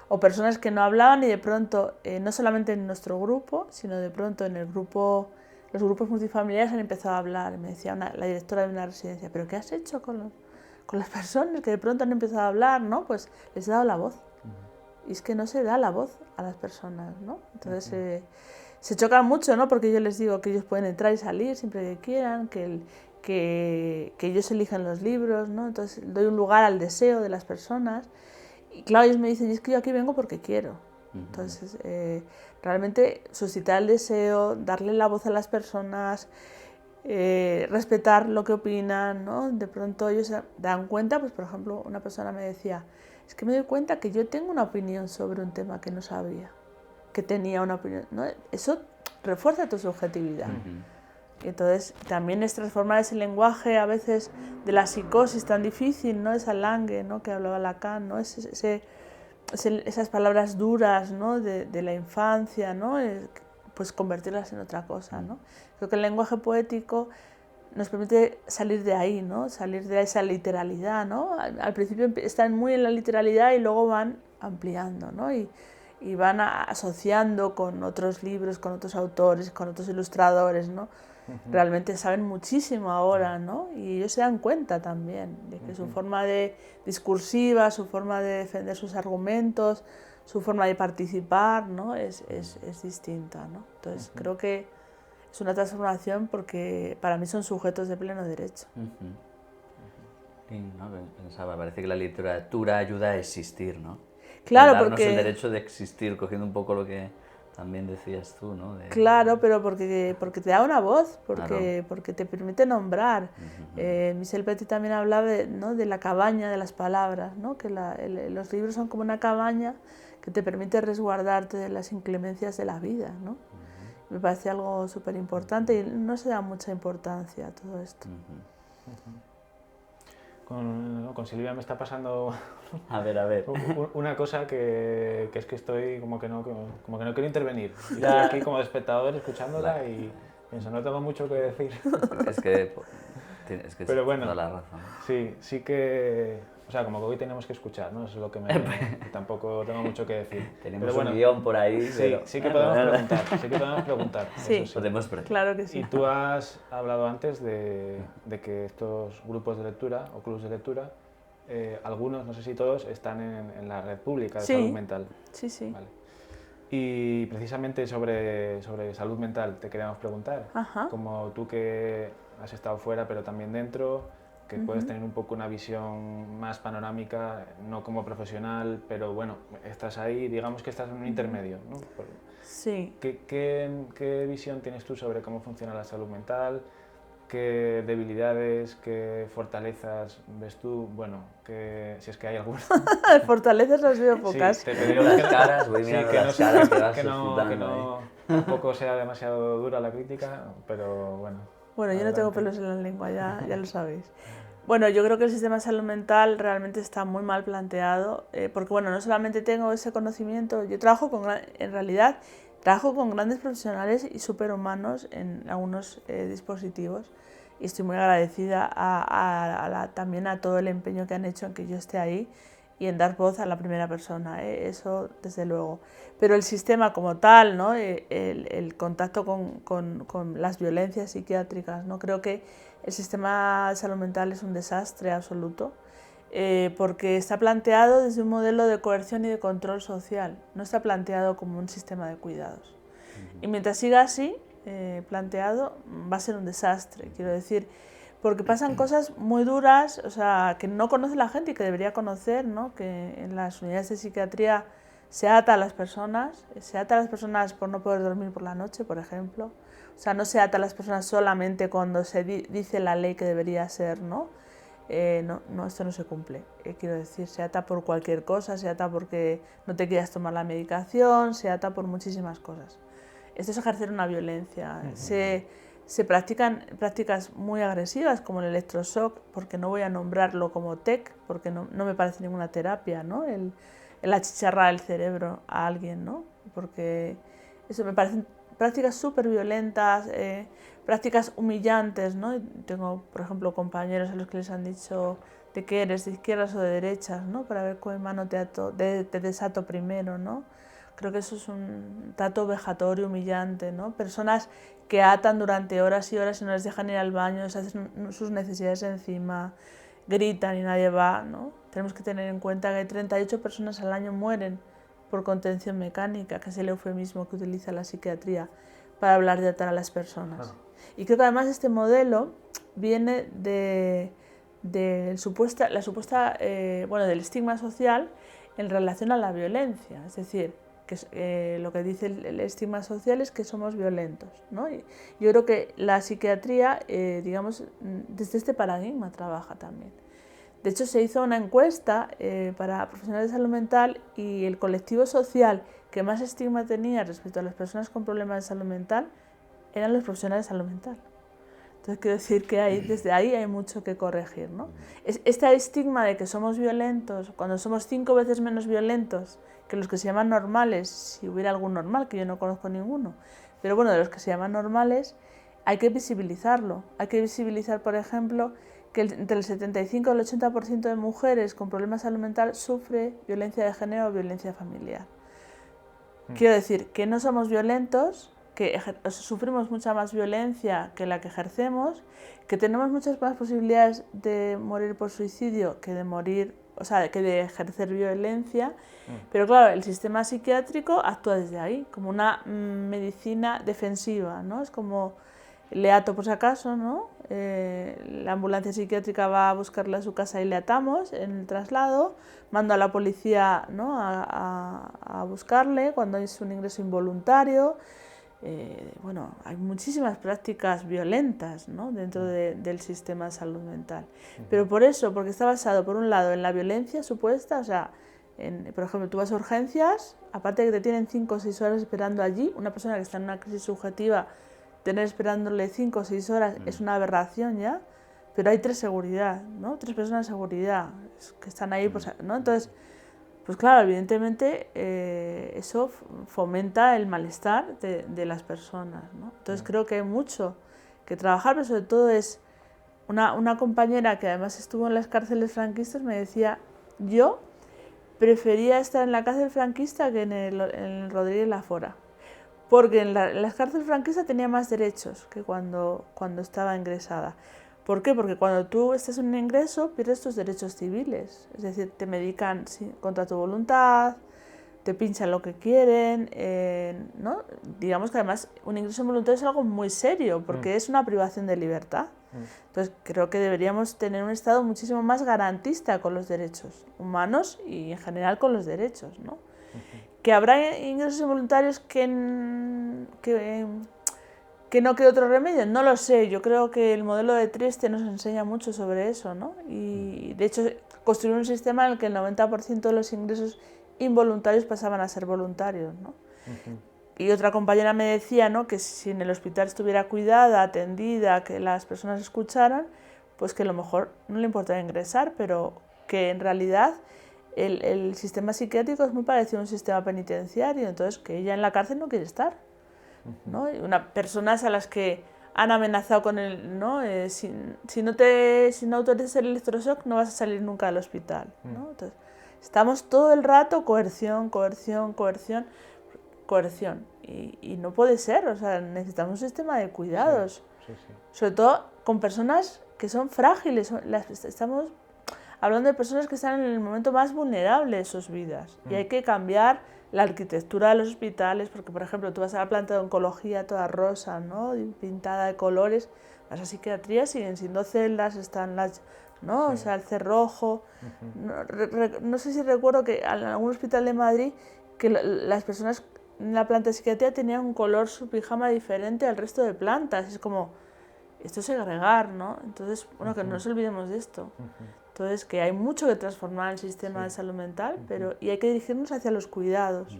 O personas que no hablaban y de pronto, no solamente en nuestro grupo, sino de pronto en el grupo, los grupos multifamiliares han empezado a hablar. Me decía la directora de una residencia, ¿pero qué has hecho con las personas que de pronto han empezado a hablar, ¿no? Pues les he dado la voz. Y es que no se da la voz a las personas, ¿no? Entonces se chocan mucho, ¿no? Porque yo les digo que ellos pueden entrar y salir siempre que quieran, que ellos eligen los libros, ¿no? Entonces doy un lugar al deseo de las personas. Y claro, ellos me dicen, es que yo aquí vengo porque quiero. Entonces, realmente suscitar el deseo, darle la voz a las personas, respetar lo que opinan, ¿no? De pronto ellos se dan cuenta, pues por ejemplo, una persona me decía, es que me doy cuenta que yo tengo una opinión sobre un tema que no sabía, que tenía una opinión, ¿no? Eso refuerza tu subjetividad. Y entonces también es transformar ese lenguaje a veces de la psicosis tan difícil, ¿no? Esa langue, ¿no? Que hablaba Lacan, ¿no? Esas palabras duras, ¿no? de la infancia, ¿no? Pues convertirlas en otra cosa, ¿no? Creo que el lenguaje poético nos permite salir de ahí, ¿no? Salir de esa literalidad, ¿no? Al principio están muy en la literalidad y luego van ampliando, ¿no? Y van asociando con otros libros, con otros autores, con otros ilustradores, ¿no? Realmente saben muchísimo ahora, ¿no? Y ellos se dan cuenta también de que su forma discursiva, su forma de defender sus argumentos, su forma de participar, ¿no? es distinta, ¿no? Entonces creo que es una transformación porque para mí son sujetos de pleno derecho. Y, no, pensaba, parece que la literatura ayuda a existir, ¿no? Claro, darnos porque... el derecho de existir, cogiendo un poco lo que también decías tú, ¿no? Claro, pero porque te da una voz, porque te permite nombrar. Michel Petit también hablaba ¿no? de la cabaña de las palabras, ¿no? Que los libros son como una cabaña que te permite resguardarte de las inclemencias de la vida, ¿no? Me parece algo súper importante y no se da mucha importancia a todo esto. Con Silvia me está pasando a ver. una cosa que es que estoy como que no quiero intervenir. Estoy aquí como espectador escuchándola y pienso, no tengo mucho que decir. Es que pero bueno, toda la razón. Sí que, o sea, como que hoy tenemos que escuchar, ¿no? Eso es lo que tampoco tengo mucho que decir. Tenemos un guión por ahí, sí que podemos preguntar. Sí, podemos preguntar. Claro que sí. Y tú has hablado antes de que estos grupos de lectura o clubs de lectura, algunos, no sé si todos, están en la red pública de salud mental. Sí. Vale. Y precisamente sobre salud mental te queríamos preguntar, como tú que has estado fuera pero también dentro, que puedes tener un poco una visión más panorámica, no como profesional, pero bueno, estás ahí, digamos que estás en un intermedio, ¿no? Sí. ¿Qué visión tienes tú sobre cómo funciona la salud mental? ¿Qué debilidades, qué fortalezas ves tú? Bueno, si es que hay alguna. Fortalezas las veo pocas. Sí, te Veo las caras, voy mirando que las caras que vas que suscitando tampoco sea demasiado dura la crítica, pero bueno. Bueno, yo no adelante. tengo pelos en la lengua, ya lo sabéis. Bueno, yo creo que el sistema de salud mental realmente está muy mal planteado, porque bueno, no solamente tengo ese conocimiento, yo en realidad trabajo con grandes profesionales y superhumanos en algunos dispositivos y estoy muy agradecida también a todo el empeño que han hecho en que yo esté ahí y en dar voz a la primera persona, eso desde luego. Pero el sistema como tal, ¿no? El contacto con las violencias psiquiátricas, ¿no? Creo que el sistema de salud mental es un desastre absoluto, porque está planteado desde un modelo de coerción y de control social, no está planteado como un sistema de cuidados. Y mientras siga así, planteado, va a ser un desastre, quiero decir, porque pasan cosas muy duras, o sea, que no conoce la gente y que debería conocer, ¿no? Que en las unidades de psiquiatría se ata a las personas por no poder dormir por la noche, por ejemplo. O sea, no se ata a las personas solamente cuando se dice la ley que debería ser, ¿no? No, esto no se cumple. Quiero decir, se ata por cualquier cosa, se ata porque no te quieras tomar la medicación, se ata por muchísimas cosas. Esto es ejercer una violencia. Se practican prácticas muy agresivas como el electroshock, porque no voy a nombrarlo como TEC, porque no me parece ninguna terapia, ¿no? El achicharrar el cerebro a alguien, ¿no? Porque eso me parecen prácticas súper violentas, prácticas humillantes, ¿no? Tengo, por ejemplo, compañeros a los que les han dicho de qué eres, de izquierdas o de derechas, ¿no? Para ver qué mano te desato primero, ¿no? Creo que eso es un trato vejatorio, humillante, ¿no? Personas que atan durante horas y horas y no les dejan ir al baño, se hacen sus necesidades encima, gritan y nadie va, ¿no? Tenemos que tener en cuenta que 38 personas al año mueren por contención mecánica, que es el eufemismo que utiliza la psiquiatría para hablar de atar a las personas. Y creo que además este modelo viene del estigma social en relación a la violencia, es decir, que lo que dice el estigma social es que somos violentos, ¿no? Y yo creo que la psiquiatría, digamos, desde este paradigma trabaja también. De hecho, se hizo una encuesta para profesionales de salud mental y el colectivo social que más estigma tenía respecto a las personas con problemas de salud mental eran los profesionales de salud mental. Entonces, quiero decir que desde ahí hay mucho que corregir, ¿no? Este estigma de que somos violentos, cuando somos 5 veces menos violentos que los que se llaman normales, si hubiera algún normal, que yo no conozco ninguno, pero bueno, de los que se llaman normales, hay que visibilizarlo. Hay que visibilizar, por ejemplo, que entre el 75 y el 80% de mujeres con problemas de salud mental sufre violencia de género o violencia familiar. Quiero decir que no somos violentos, que sufrimos mucha más violencia que la que ejercemos, que tenemos muchas más posibilidades de morir por suicidio que de morir, o sea, que de ejercer violencia, pero claro, el sistema psiquiátrico actúa desde ahí, como una medicina defensiva, ¿no? Es como le ato por si acaso, ¿no? La ambulancia psiquiátrica va a buscarle a su casa y le atamos en el traslado, mando a la policía, ¿no? a buscarle cuando es un ingreso involuntario. Bueno, hay muchísimas prácticas violentas, ¿no? Dentro del sistema de salud mental. Pero por eso, porque está basado, por un lado, en la violencia supuesta, o sea, por ejemplo, tú vas a urgencias, aparte de que te tienen 5 o 6 horas esperando allí, una persona que está en una crisis subjetiva, tener esperándole 5 o 6 horas es una aberración ya, pero hay 3 seguridad, ¿no? 3 personas de seguridad que están ahí, pues, ¿no? Entonces, pues claro, evidentemente eso fomenta el malestar de las personas, ¿no? Entonces creo que hay mucho que trabajar, pero sobre todo es una compañera que además estuvo en las cárceles franquistas me decía, yo prefería estar en la cárcel franquista que en el Rodríguez Lafora, porque en las cárceles franquistas tenía más derechos que cuando estaba ingresada. ¿Por qué? Porque cuando tú estás en un ingreso pierdes tus derechos civiles, es decir, te medican contra tu voluntad, te pinchan lo que quieren, ¿no? Digamos que además un ingreso involuntario es algo muy serio porque es una privación de libertad. Entonces creo que deberíamos tener un Estado muchísimo más garantista con los derechos humanos y en general con los derechos, ¿no? Que habrá ingresos involuntarios que ¿Que no quede otro remedio? No lo sé. Yo creo que el modelo de Trieste nos enseña mucho sobre eso, ¿no? Y de hecho construir un sistema en el que el 90% de los ingresos involuntarios pasaban a ser voluntarios, ¿no? Y otra compañera me decía, ¿no?, que si en el hospital estuviera cuidada, atendida, que las personas escucharan, pues que a lo mejor no le importaba ingresar, pero que en realidad el sistema psiquiátrico es muy parecido a un sistema penitenciario, entonces que ella en la cárcel no quiere estar, ¿no? Y personas a las que han amenazado con el, ¿no? Si no autorizas el electroshock no vas a salir nunca del hospital, ¿no? Entonces, estamos todo el rato coerción, coerción, coerción, coerción, y no puede ser, o sea, necesitamos un sistema de cuidados, sobre todo con personas que son frágiles, estamos hablando de personas que están en el momento más vulnerable de sus vidas, y hay que cambiar la arquitectura de los hospitales, porque por ejemplo tú vas a la planta de oncología toda rosa, ¿no?, pintada de colores, vas a psiquiatría, siguen siendo celdas, están las, ¿no? O sea, el cerrojo, no sé si recuerdo que en algún hospital de Madrid que las personas en la planta de psiquiatría tenían un color su pijama diferente al resto de plantas, es como, esto es segregar, ¿no? Entonces, bueno, que no nos olvidemos de esto. Entonces, que hay mucho que transformar el sistema de salud mental, y hay que dirigirnos hacia los cuidados.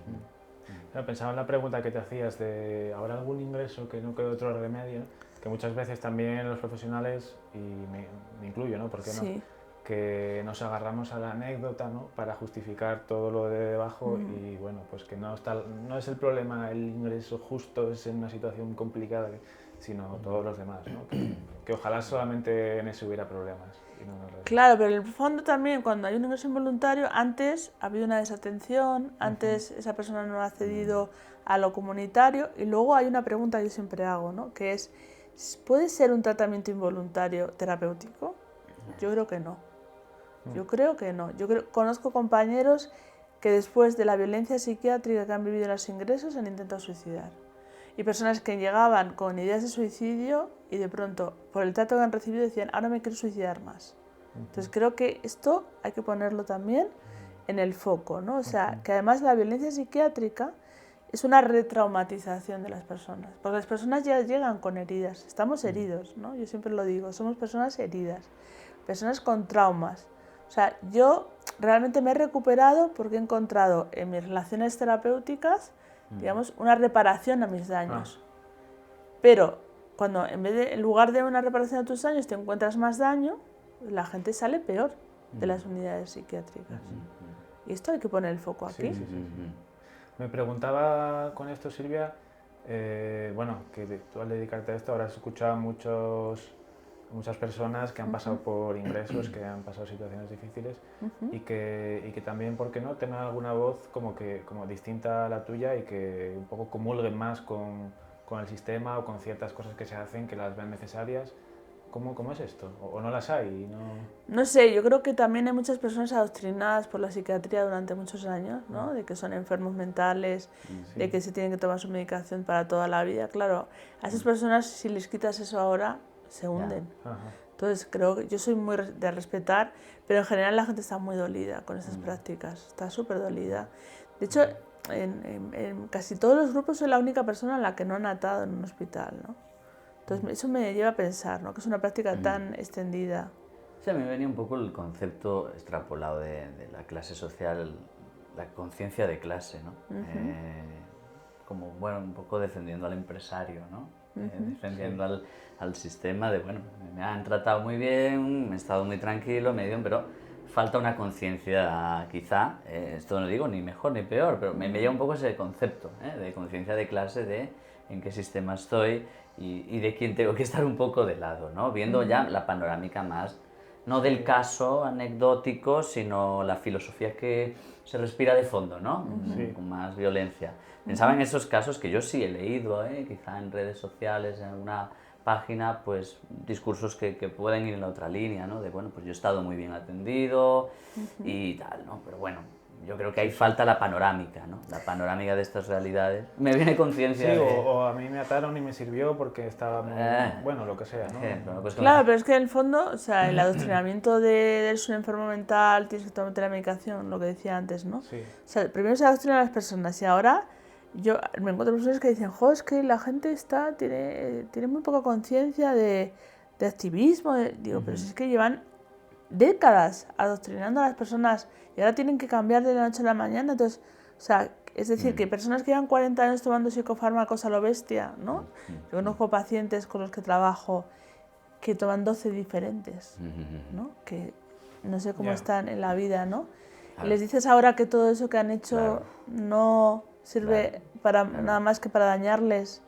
Pensaba en la pregunta que te hacías de ¿habrá algún ingreso que no quede otro remedio? Que muchas veces también los profesionales, y me incluyo, ¿no? ¿Por qué no? Que nos agarramos a la anécdota, ¿no?, para justificar todo lo de debajo, y bueno, pues que no es el problema el ingreso justo, es en una situación complicada, sino todos los demás, ¿no? Que ojalá solamente en eso hubiera problemas. Y no claro, pero en el fondo también, cuando hay un ingreso involuntario, antes ha habido una desatención, antes esa persona no ha accedido a lo comunitario, y luego hay una pregunta que yo siempre hago, ¿no?, que es, ¿puede ser un tratamiento involuntario terapéutico? Yo creo que no. Yo creo que no. Conozco compañeros que después de la violencia psiquiátrica que han vivido en los ingresos han intentado suicidar. Y personas que llegaban con ideas de suicidio y de pronto, por el trato que han recibido, decían, ahora me quiero suicidar más. Entonces creo que esto hay que ponerlo también en el foco, ¿no? O sea, que además la violencia psiquiátrica es una retraumatización de las personas, porque las personas ya llegan con heridas, estamos heridos, ¿no? Yo siempre lo digo, somos personas heridas, personas con traumas. O sea, yo realmente me he recuperado porque he encontrado en mis relaciones terapéuticas, digamos, una reparación a mis daños. Pero cuando en lugar de una reparación a tus daños te encuentras más daño, la gente sale peor de las unidades psiquiátricas. Y esto hay que poner el foco aquí. Me preguntaba con esto, Silvia, bueno, que tú al dedicarte a esto habrás escuchado a muchas personas que han pasado por ingresos, que han pasado situaciones difíciles, y que también, ¿por qué no?, tengan alguna voz como distinta a la tuya y que un poco comulguen más con el sistema o con ciertas cosas que se hacen, que las ven necesarias. ¿Cómo es esto? ¿O no las hay? No sé, yo creo que también hay muchas personas adoctrinadas por la psiquiatría durante muchos años, ¿no? De que son enfermos mentales, de que se tienen que tomar su medicación para toda la vida. Claro, a esas personas, si les quitas eso ahora, se hunden. Entonces creo que yo soy muy de respetar, pero en general la gente está muy dolida con esas prácticas, está súper dolida. De hecho, en casi todos los grupos soy la única persona a la que no han atado en un hospital, ¿no? Entonces eso me lleva a pensar, ¿no?, que es una práctica tan extendida. Sí, a mí me venía un poco el concepto extrapolado de la clase social, la conciencia de clase, ¿no? Como, bueno, un poco defendiendo al empresario, ¿no? Defendiendo al sistema de, bueno, me han tratado muy bien, he estado muy tranquilo, pero falta una conciencia, quizá, esto no digo ni mejor ni peor, pero me lleva un poco ese concepto, de conciencia de clase, de en qué sistema estoy y de quién tengo que estar un poco de lado, ¿no? Viendo ya la panorámica más, no del caso anecdótico, sino la filosofía que se respira de fondo, ¿no? Con más violencia. Pensaba en esos casos que yo sí he leído, quizá en redes sociales, en alguna página, pues discursos que pueden ir en la otra línea, ¿no? De, bueno, pues yo he estado muy bien atendido y tal, ¿no? Pero bueno, yo creo que ahí falta la panorámica, ¿no? La panorámica de estas realidades. Me viene conciencia de... o a mí me ataron y me sirvió porque estaba muy... bueno, lo que sea, ¿no? Pues claro, pero es que en el fondo, o sea, el adoctrinamiento de eres un enfermo mental, tienes que tomarte la medicación, lo que decía antes, ¿no? O sea, primero se adoctrina a las personas y ahora yo me encuentro personas que dicen, jo, es que la gente tiene muy poca conciencia de activismo. Digo, pero si es que llevan décadas adoctrinando a las personas y ahora tienen que cambiar de la noche a la mañana. Entonces, o sea, es decir, que personas que llevan 40 años tomando psicofármacos a lo bestia, ¿no? Yo conozco pacientes con los que trabajo que toman 12 diferentes, ¿no? Que no sé cómo están en la vida, ¿no? Y les dices ahora que todo eso que han hecho no sirve para nada más que para dañarles,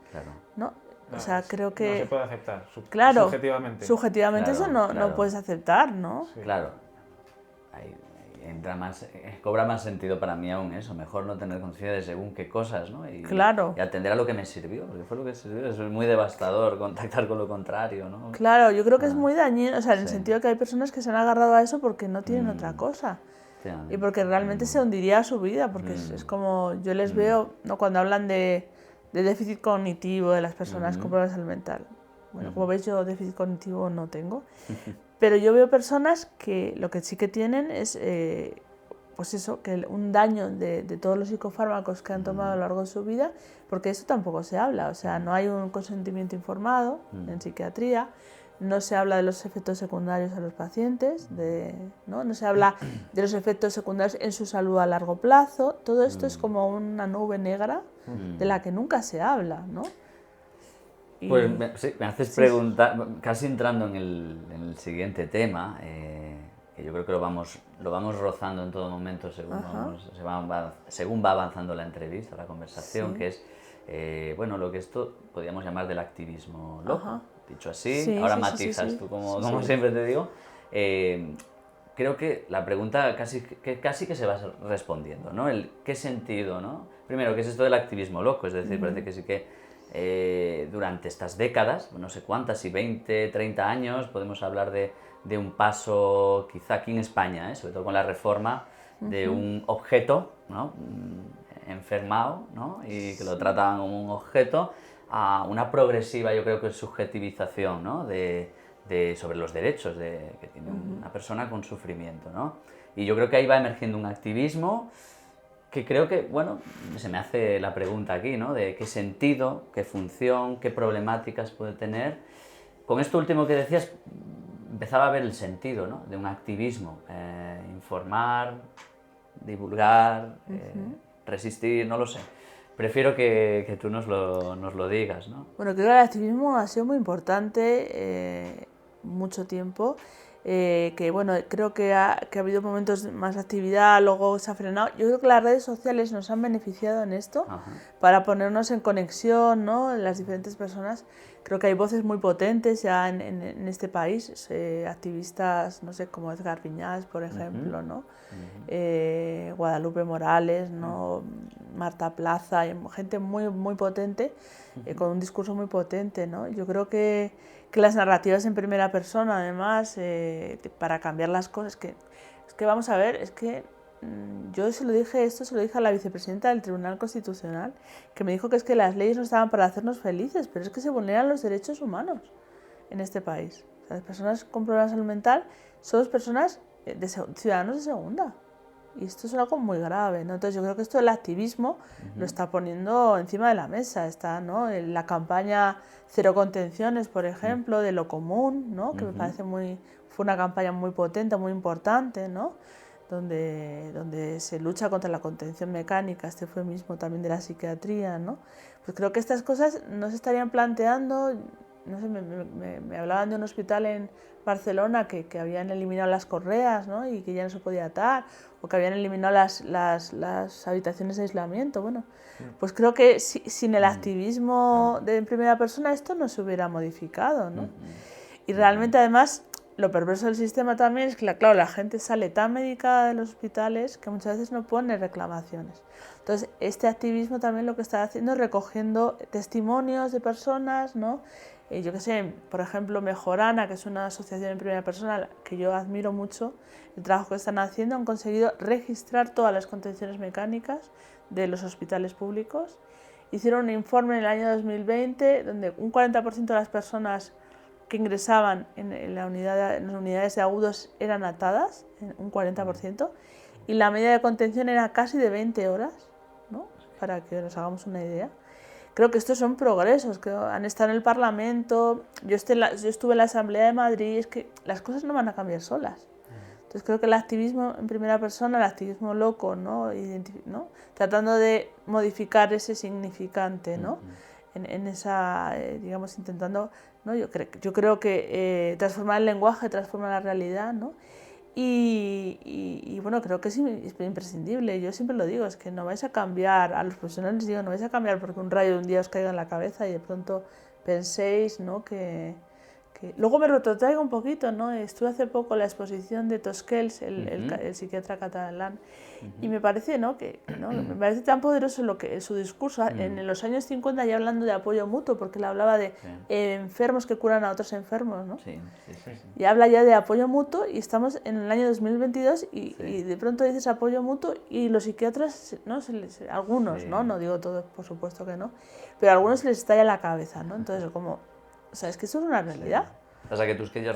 ¿no? O sea, creo que... No se puede aceptar, subjetivamente. Subjetivamente Claro, eso no claro. puedes aceptar, ¿no? Sí. Claro, ahí entra más, cobra más sentido para mí aún eso, mejor no tener conciencia de según qué cosas, ¿no? Y atender a lo que me sirvió, porque fue lo que sirvió. Eso es muy devastador, contactar con lo contrario, ¿no? Claro, yo creo que es muy dañino, o sea, en el sentido que hay personas que se han agarrado a eso porque no tienen otra cosa. Y porque realmente se hundiría su vida, porque es como, yo les veo, ¿no? Cuando hablan de déficit cognitivo de las personas con problemas de salud mental. Bueno, como veis, yo déficit cognitivo no tengo, pero yo veo personas que lo que sí que tienen es, pues eso, que un daño de todos los psicofármacos que han tomado a lo largo de su vida, porque eso tampoco se habla, o sea, no hay un consentimiento informado en psiquiatría, no se habla de los efectos secundarios a los pacientes, no se habla de los efectos secundarios en su salud a largo plazo. Todo esto es como una nube negra de la que nunca se habla, ¿no? Pues me haces preguntar, casi entrando en el siguiente tema, que yo creo que lo vamos rozando en todo momento según va avanzando la entrevista, la conversación, que es bueno, lo que esto podríamos llamar del activismo loco. Dicho así, ahora matizas tú, como siempre te digo. Creo que la pregunta casi que se va respondiendo, ¿no? ¿Qué sentido, no? Primero, ¿qué es esto del activismo loco? Es decir, parece que sí que durante estas décadas, no sé cuántas, si 20, 30 años, podemos hablar de un paso, quizá aquí en España, sobre todo con la reforma, de un objeto, ¿no? Enfermado, ¿no? Y que lo trataban como un objeto, a una progresiva, yo creo que subjetivización, ¿no? sobre los derechos que tiene una persona con sufrimiento, ¿no? Y yo creo que ahí va emergiendo un activismo que creo que, bueno, se me hace la pregunta aquí, ¿no? De qué sentido, qué función, qué problemáticas puede tener. Con esto último que decías, empezaba a ver el sentido, ¿no? De un activismo, informar, divulgar, resistir, no lo sé. Prefiero que tú nos lo digas, ¿no? Bueno, creo que el activismo ha sido muy importante mucho tiempo. Que bueno, creo que ha habido momentos de más actividad, luego se ha frenado. Yo creo que las redes sociales nos han beneficiado en esto, para ponernos en conexión, ¿no? Las diferentes personas. Creo que hay voces muy potentes ya en este país, activistas, no sé, como Edgar Viñas, por ejemplo, ¿no? Guadalupe Morales, ¿no? Marta Plaza, gente muy, muy potente, con un discurso muy potente, ¿no? Yo creo que las narrativas en primera persona, además, para cambiar las cosas, es que vamos a ver, es que yo se lo dije a la vicepresidenta del Tribunal Constitucional, que me dijo que es que las leyes no estaban para hacernos felices, pero es que se vulneran los derechos humanos en este país. O sea, las personas con problemas de salud mental son personas, ciudadanos de segunda. Y esto es algo muy grave, ¿no? Entonces yo creo que esto del activismo lo está poniendo encima de la mesa. Está, ¿no? En la campaña Cero Contenciones, por ejemplo, de Lo Común, ¿no? Que me parece fue una campaña muy potente, muy importante, ¿no? Donde se lucha contra la contención mecánica, este eufemismo también de la psiquiatría, ¿no? Pues creo que estas cosas no se estarían planteando. No sé, me hablaban de un hospital en Barcelona que habían eliminado las correas, ¿no? Y que ya no se podía atar, o que habían eliminado las habitaciones de aislamiento. Bueno, pues creo que sin el activismo en primera persona esto no se hubiera modificado, ¿no? Y realmente, además, lo perverso del sistema también es que, claro, la gente sale tan medicada de los hospitales que muchas veces no pone reclamaciones. Entonces, este activismo también lo que está haciendo es recogiendo testimonios de personas, ¿no? Yo qué sé, por ejemplo, Mejorana, que es una asociación en primera persona que yo admiro mucho, el trabajo que están haciendo, han conseguido registrar todas las contenciones mecánicas de los hospitales públicos. Hicieron un informe en el año 2020 donde un 40% de las personas que ingresaban en las unidades de agudos eran atadas, un 40%, y la media de contención era casi de 20 horas, ¿no? para que nos hagamos una idea. Creo que estos son progresos, que han estado en el Parlamento, yo estuve en la Asamblea de Madrid, es que las cosas no van a cambiar solas. Entonces creo que el activismo en primera persona, el activismo loco, ¿no? Tratando de modificar ese significante, ¿no? En esa, digamos, intentando, ¿no? Yo creo que transformar el lenguaje transforma la realidad, ¿no? Y bueno, creo que es imprescindible. Yo siempre lo digo, es que no vais a cambiar, a los profesionales digo, no vais a cambiar porque un rayo de un día os caiga en la cabeza y de pronto penséis, ¿no? que luego me retrotraigo un poquito, ¿no? Estuve hace poco en la exposición de Tosquels, el psiquiatra catalán, y me parece, ¿no? Me parece tan poderoso su discurso. En los años 50 ya hablando de apoyo mutuo, porque él hablaba de enfermos que curan a otros enfermos, ¿no? Sí. Y habla ya de apoyo mutuo y estamos en el año 2022 y de pronto dices apoyo mutuo y los psiquiatras, ¿no? Algunos, ¿no? No digo todos, por supuesto que no, pero a algunos se les estalla la cabeza, ¿no? Entonces, como... O sea, es que eso es una realidad. Sí. O sea, que Tusquellas,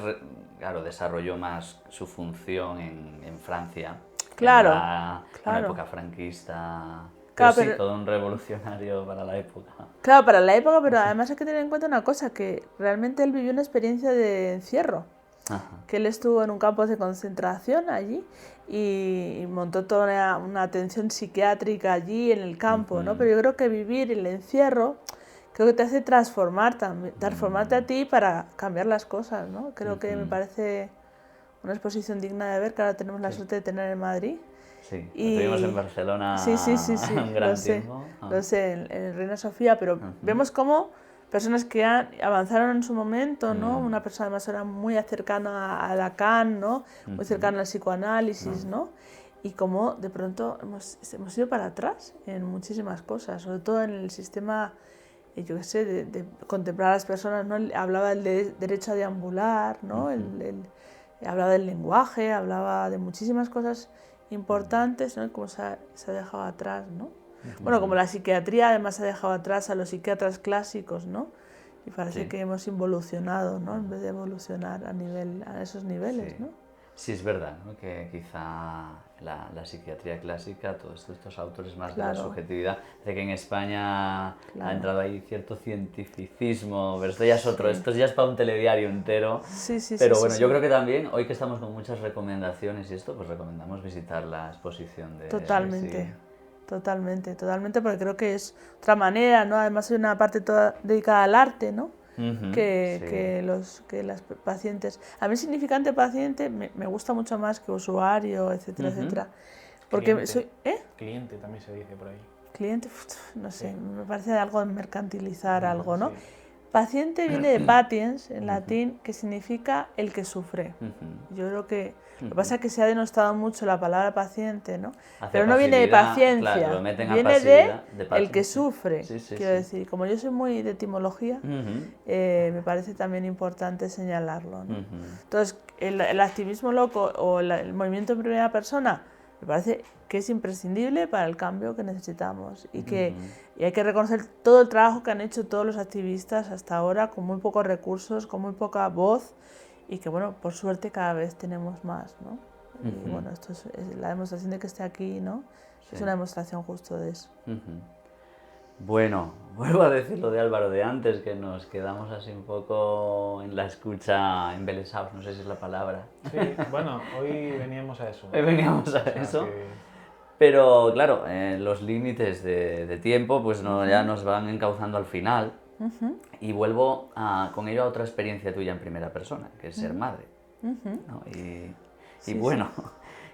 claro, desarrolló más su función en Francia. Claro, en la época franquista. Claro, pero sí, todo un revolucionario para la época. Claro, para la época, pero además hay que tener en cuenta una cosa, que realmente él vivió una experiencia de encierro. Ajá. Que él estuvo en un campo de concentración allí y montó toda una atención psiquiátrica allí en el campo, ¿no? Pero yo creo que vivir el encierro... Creo que te hace transformarte a ti para cambiar las cosas, ¿no? Creo que me parece una exposición digna de ver, que ahora tenemos la suerte de tener en Madrid. Sí, y... lo tuvimos en Barcelona un gran tiempo. Lo sé, en el Reina Sofía, pero vemos cómo personas que avanzaron en su momento, ¿no? Una persona además era muy cercana a Lacan, ¿no? Muy cercana al psicoanálisis, ¿no? Y cómo de pronto hemos ido para atrás en muchísimas cosas, sobre todo en el sistema... yo qué sé, de contemplar a las personas, ¿no? Hablaba del derecho a deambular, ¿no? Hablaba del lenguaje, hablaba de muchísimas cosas importantes, ¿no? Como se ha dejado atrás, ¿no? Bueno, como la psiquiatría además ha dejado atrás a los psiquiatras clásicos, ¿no? Y parece que hemos involucionado, ¿no? En vez de evolucionar a esos niveles, ¿no? Sí, es verdad, ¿no? Que quizá la psiquiatría clásica, todos estos autores más de la subjetividad, de que en España ha entrado ahí cierto cientificismo, pero esto ya es otro, esto ya es para un telediario entero. Pero bueno, yo creo que también, hoy que estamos con muchas recomendaciones y esto, pues recomendamos visitar la exposición de... Totalmente, porque creo que es otra manera, ¿no? Además hay una parte toda dedicada al arte, ¿no? Que las pacientes... A mí el significante paciente me gusta mucho más que usuario, etcétera, etcétera. Porque cliente, cliente también se dice por ahí. Cliente, no sé, me parece algo de mercantilizar algo, ¿no? Paciente viene de patiens, en latín, que significa el que sufre. Yo creo que lo que pasa es que se ha denostado mucho la palabra paciente, ¿no? Pero no viene de paciencia, claro, viene de el que sufre. Quiero decir, como yo soy muy de etimología, me parece también importante señalarlo, ¿no? Entonces, el activismo loco o el movimiento en primera persona me parece que es imprescindible para el cambio que necesitamos y hay que reconocer todo el trabajo que han hecho todos los activistas hasta ahora con muy pocos recursos, con muy poca voz y que, bueno, por suerte cada vez tenemos más, ¿no? Y bueno, esto es la demostración de que esté aquí, ¿no? Es una demostración justo de eso. Bueno, vuelvo a decir lo de Álvaro de antes, que nos quedamos así un poco en la escucha embelesados, no sé si es la palabra. Sí, bueno, hoy veníamos a eso. Hoy veníamos a eso. Pero claro, los límites de tiempo pues ya nos van encauzando al final. Y vuelvo con ello a otra experiencia tuya en primera persona, que es ser madre, ¿no? Y bueno,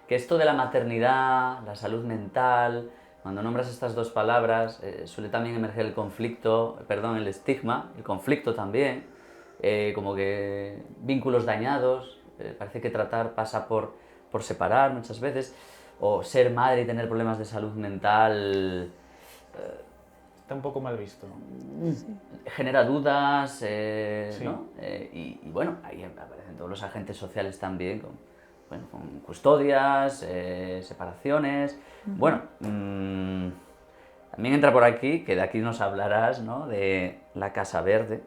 que esto de la maternidad, la salud mental, cuando nombras estas dos palabras, suele también emerger el estigma, el conflicto también, como que vínculos dañados, parece que tratar pasa por separar muchas veces, o ser madre y tener problemas de salud mental... Está un poco mal visto. Genera dudas, ¿no? Y bueno, ahí aparecen todos los agentes sociales también, con custodias, separaciones. Bueno, también entra por aquí, que de aquí nos hablarás, ¿no? De la Casa Verde.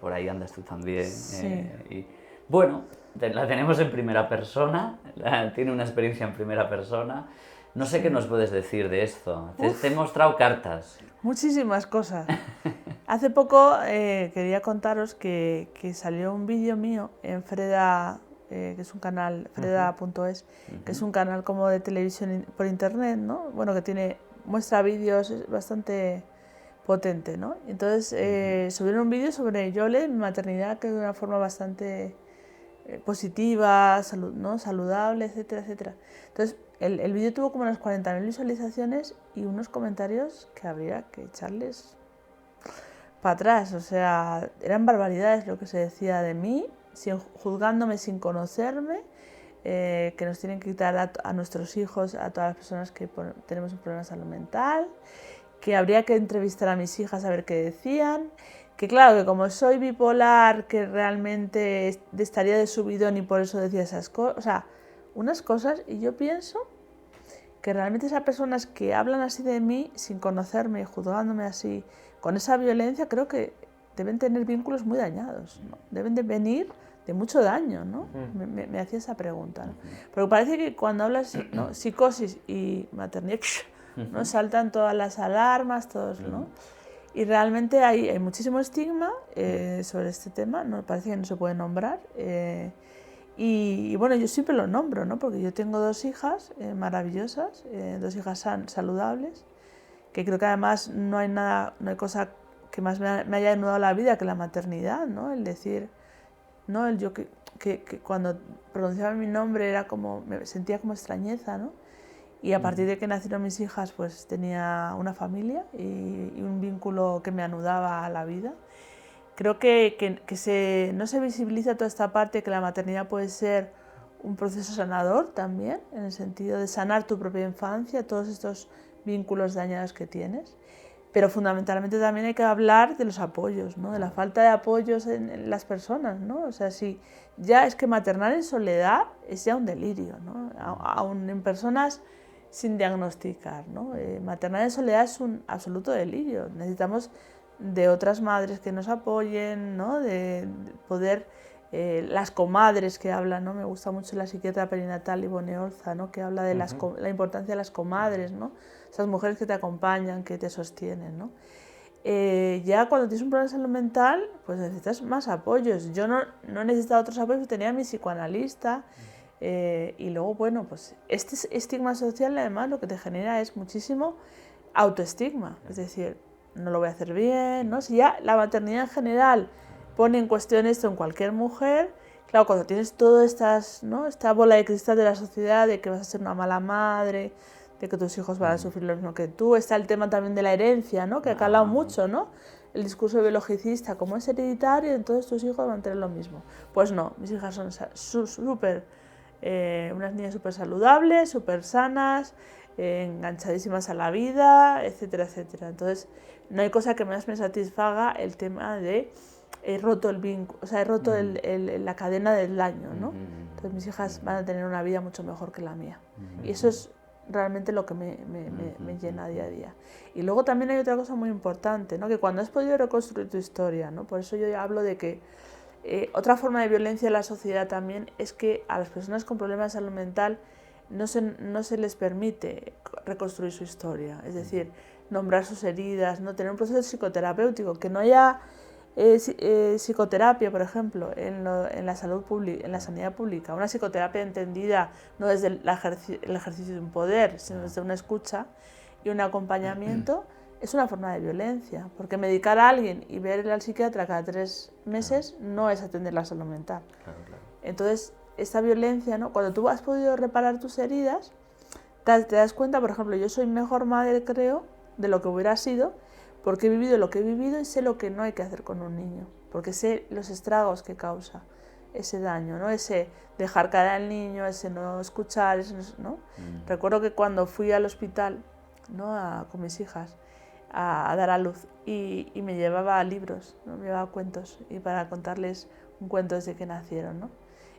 Por ahí andas tú también. Y, bueno, la tenemos en primera persona, tiene una experiencia en primera persona. No sé qué nos puedes decir de esto. Te he mostrado cartas. Muchísimas cosas. Hace poco quería contaros que salió un vídeo mío en Freda, que es un canal, freda.es, que es un canal como de televisión por internet, ¿no? Bueno, que muestra vídeos, es bastante potente, ¿no? Entonces subieron un vídeo sobre Yole, mi maternidad, que de una forma bastante positiva, ¿no? Saludable, etcétera, etcétera. Entonces el vídeo tuvo como unas 40.000 visualizaciones y unos comentarios que habría que echarles para atrás, o sea, eran barbaridades lo que se decía de mí, juzgándome sin conocerme, que nos tienen que quitar a nuestros hijos, a todas las personas que tenemos un problema de salud mental, que habría que entrevistar a mis hijas a ver qué decían, que claro, que como soy bipolar, que realmente estaría de subidón y por eso decía esas cosas, o sea, unas cosas, y yo pienso que realmente esas personas que hablan así de mí, sin conocerme y juzgándome así, con esa violencia, creo que deben tener vínculos muy dañados, ¿no? Deben de venir de mucho daño, ¿no? Me hacía esa pregunta, ¿no? Porque parece que cuando hablas, ¿no? Psicosis y maternidad, ¿no? Saltan todas las alarmas, todos, ¿no? Y realmente hay muchísimo estigma sobre este tema, ¿no? Parece que no se puede nombrar. Y bueno, yo siempre lo nombro, ¿no? Porque yo tengo 2 hijas maravillosas, 2 hijas saludables, que creo que además no hay cosa que más me haya desnudado la vida que la maternidad, ¿no? El decir, ¿no? Yo que cuando pronunciaba mi nombre era como, me sentía como extrañeza, ¿no? Y a partir de que nacieron mis hijas, pues tenía una familia y un vínculo que me anudaba a la vida. Creo que no se visibiliza toda esta parte, que la maternidad puede ser un proceso sanador también, en el sentido de sanar tu propia infancia, todos estos vínculos dañados que tienes. Pero fundamentalmente también hay que hablar de los apoyos, ¿no? De la falta de apoyos en las personas, ¿no? O sea, si ya es que maternar en soledad es ya un delirio, ¿no? Aún en personas sin diagnosticar, ¿no? Maternar en soledad es un absoluto delirio. Necesitamos de otras madres que nos apoyen, ¿no? De poder, las comadres que hablan, ¿no? Me gusta mucho la psiquiatra perinatal Ivone Olza, ¿no? Que habla de la importancia de las comadres, ¿no? Esas mujeres que te acompañan, que te sostienen, ¿no? Ya cuando tienes un problema de salud mental, pues necesitas más apoyos. Yo no necesitaba otros apoyos, tenía a mi psicoanalista, y luego, bueno, pues este estigma social además lo que te genera es muchísimo autoestigma, es decir, no lo voy a hacer bien, ¿no? Si ya la maternidad en general pone en cuestión esto en cualquier mujer, claro, cuando tienes toda ¿no? esta bola de cristal de la sociedad de que vas a ser una mala madre, de que tus hijos van a sufrir lo mismo que tú, está el tema también de la herencia, ¿no? Que ha calado mucho, ¿no? El discurso biologicista, como es hereditario, entonces tus hijos van a tener lo mismo. Pues no, mis hijas son unas niñas súper saludables, súper sanas, enganchadísimas a la vida, etcétera, etcétera. Entonces, no hay cosa que más me satisfaga el tema de he roto el vínculo, o sea, he roto la cadena del daño, ¿no? Entonces mis hijas van a tener una vida mucho mejor que la mía. Y eso es realmente lo que me llena día a día. Y luego también hay otra cosa muy importante, ¿no? Que cuando has podido reconstruir tu historia, ¿no? Por eso yo hablo de que otra forma de violencia en la sociedad también es que a las personas con problemas de salud mental no se les permite reconstruir su historia, es decir, nombrar sus heridas, no tener un proceso psicoterapéutico, que no haya psicoterapia, por ejemplo, en la salud pública, en la sanidad pública, una psicoterapia entendida no desde el ejercicio de un poder, sino desde una escucha y un acompañamiento, es una forma de violencia, porque medicar a alguien y verle al psiquiatra cada 3 meses no es atender la salud mental. Claro. Entonces, esta violencia, ¿no? Cuando tú has podido reparar tus heridas, te das cuenta, por ejemplo, yo soy mejor madre, creo, de lo que hubiera sido, porque he vivido lo que he vivido y sé lo que no hay que hacer con un niño, porque sé los estragos que causa ese daño, ¿no? Ese dejar caer al niño, ese no escuchar, ¿no? Recuerdo que cuando fui al hospital, ¿no? Con mis hijas a dar a luz y me llevaba libros, ¿no? Me llevaba cuentos y para contarles un cuento desde que nacieron, ¿no?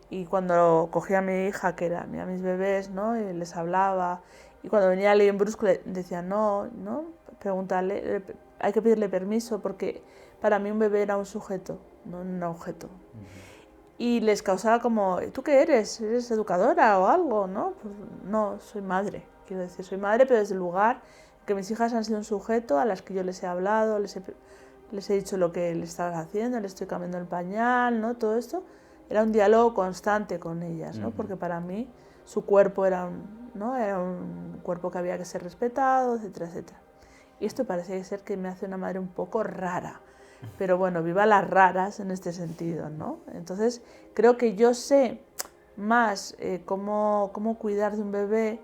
Y cuando cogía a mi hija, que era a mis bebés, ¿no? Y les hablaba, y cuando venía alguien brusco le decía no, preguntarle, hay que pedirle permiso, porque para mí un bebé era un sujeto, no un objeto. Y les causaba como, ¿tú qué eres? ¿Eres educadora o algo? ¿No? Pues no, soy madre. Quiero decir, soy madre, pero desde el lugar que mis hijas han sido un sujeto a las que yo les he hablado, les he dicho lo que le estaba haciendo, le estoy cambiando el pañal, ¿no? Todo esto era un diálogo constante con ellas, ¿no? Porque para mí su cuerpo era un cuerpo que había que ser respetado, etcétera, etcétera. Y esto parece ser que me hace una madre un poco rara. Pero bueno, viva las raras en este sentido, ¿no? Entonces, creo que yo sé más cómo cuidar de un bebé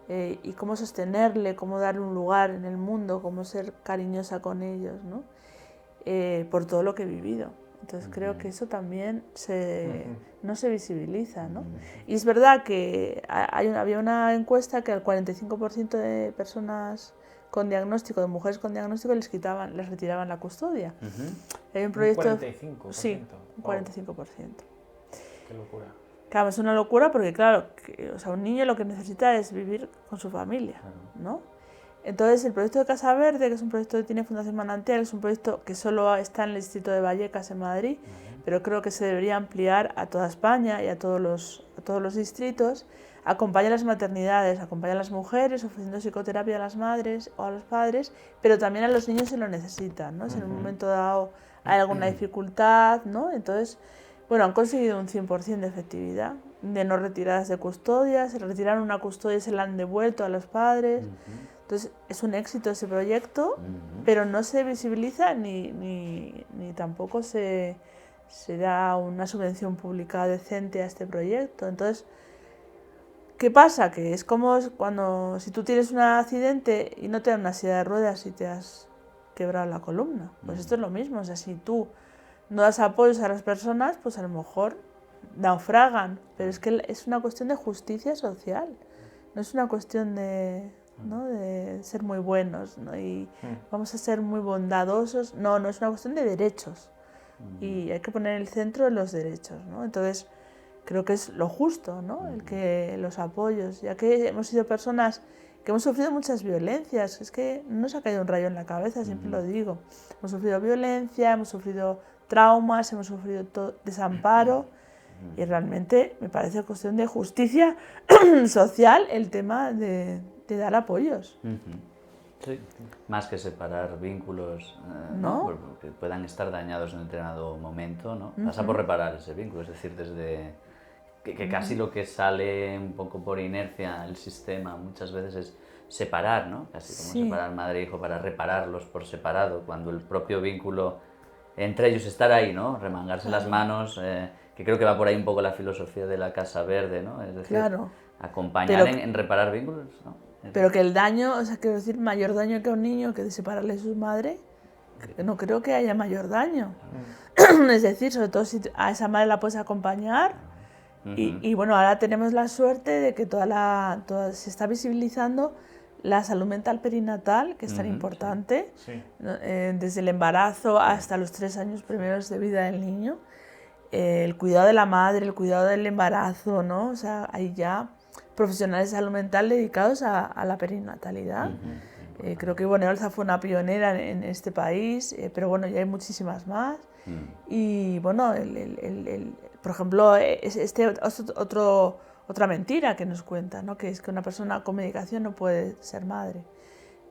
y cómo sostenerle, cómo darle un lugar en el mundo, cómo ser cariñosa con ellos, ¿no? Por todo lo que he vivido. Entonces creo que eso también no se visibiliza, ¿no? Y es verdad que había una encuesta que al 45% de personas con diagnóstico, de mujeres con diagnóstico, les retiraban la custodia. Hay un proyecto... ¿Un 45%? Sí, un 45%. Qué locura. Claro, es una locura porque, claro, un niño lo que necesita es vivir con su familia, ¿no? Entonces, el proyecto de Casa Verde, que es un proyecto que tiene Fundación Manantial, es un proyecto que solo está en el distrito de Vallecas, en Madrid, pero creo que se debería ampliar a toda España y a todos los distritos. Acompaña a las maternidades, acompaña a las mujeres, ofreciendo psicoterapia a las madres o a los padres, pero también a los niños si lo necesitan, ¿no? Si en un momento dado hay alguna dificultad, ¿no? Entonces, bueno, han conseguido un 100% de efectividad, de no retiradas de custodia, se retiraron una custodia y se la han devuelto a los padres. Entonces, es un éxito ese proyecto, pero no se visibiliza ni tampoco se da una subvención pública decente a este proyecto. Entonces, ¿qué pasa? Que es como si tú tienes un accidente y no te dan una silla de ruedas y te has quebrado la columna. Pues esto es lo mismo. O sea, si tú no das apoyos a las personas, pues a lo mejor naufragan. Pero es que es una cuestión de justicia social. No es una cuestión de ser muy buenos, ¿no? Y vamos a ser muy bondadosos. No es una cuestión de derechos. Y hay que poner en el centro los derechos, ¿no? Entonces, creo que es lo justo, ¿no? El que los apoyos, ya que hemos sido personas que hemos sufrido muchas violencias, es que no nos ha caído un rayo en la cabeza, siempre lo digo. Hemos sufrido violencia, hemos sufrido traumas, hemos sufrido desamparo y realmente me parece cuestión de justicia social el tema de dar apoyos. Sí, más que separar vínculos ¿No? que puedan estar dañados en un determinado momento, ¿no? Pasa por reparar ese vínculo, es decir, desde que casi lo que sale un poco por inercia el sistema muchas veces es separar, ¿no? Casi como separar madre e hijo para repararlos por separado, cuando el propio vínculo entre ellos estar ahí, ¿no? Remangarse las manos, que creo que va por ahí un poco la filosofía de la Casa Verde, ¿no? Es decir, acompañar en reparar vínculos, ¿no? Pero que el daño, o sea, quiero decir, mayor daño que a un niño que de separarle de su madre, no creo que haya mayor daño. Es decir, sobre todo si a esa madre la puedes acompañar. Y bueno, ahora tenemos la suerte de que se está visibilizando la salud mental perinatal, que es tan importante, desde el embarazo hasta los 3 años primeros de vida del niño. El cuidado de la madre, el cuidado del embarazo, ¿no? O sea, hay ya profesionales de salud mental dedicados a la perinatalidad. Creo que Elsa fue una pionera en este país, pero bueno, ya hay muchísimas más. Y bueno, por ejemplo, otra mentira que nos cuenta, ¿no? Que es que una persona con medicación no puede ser madre.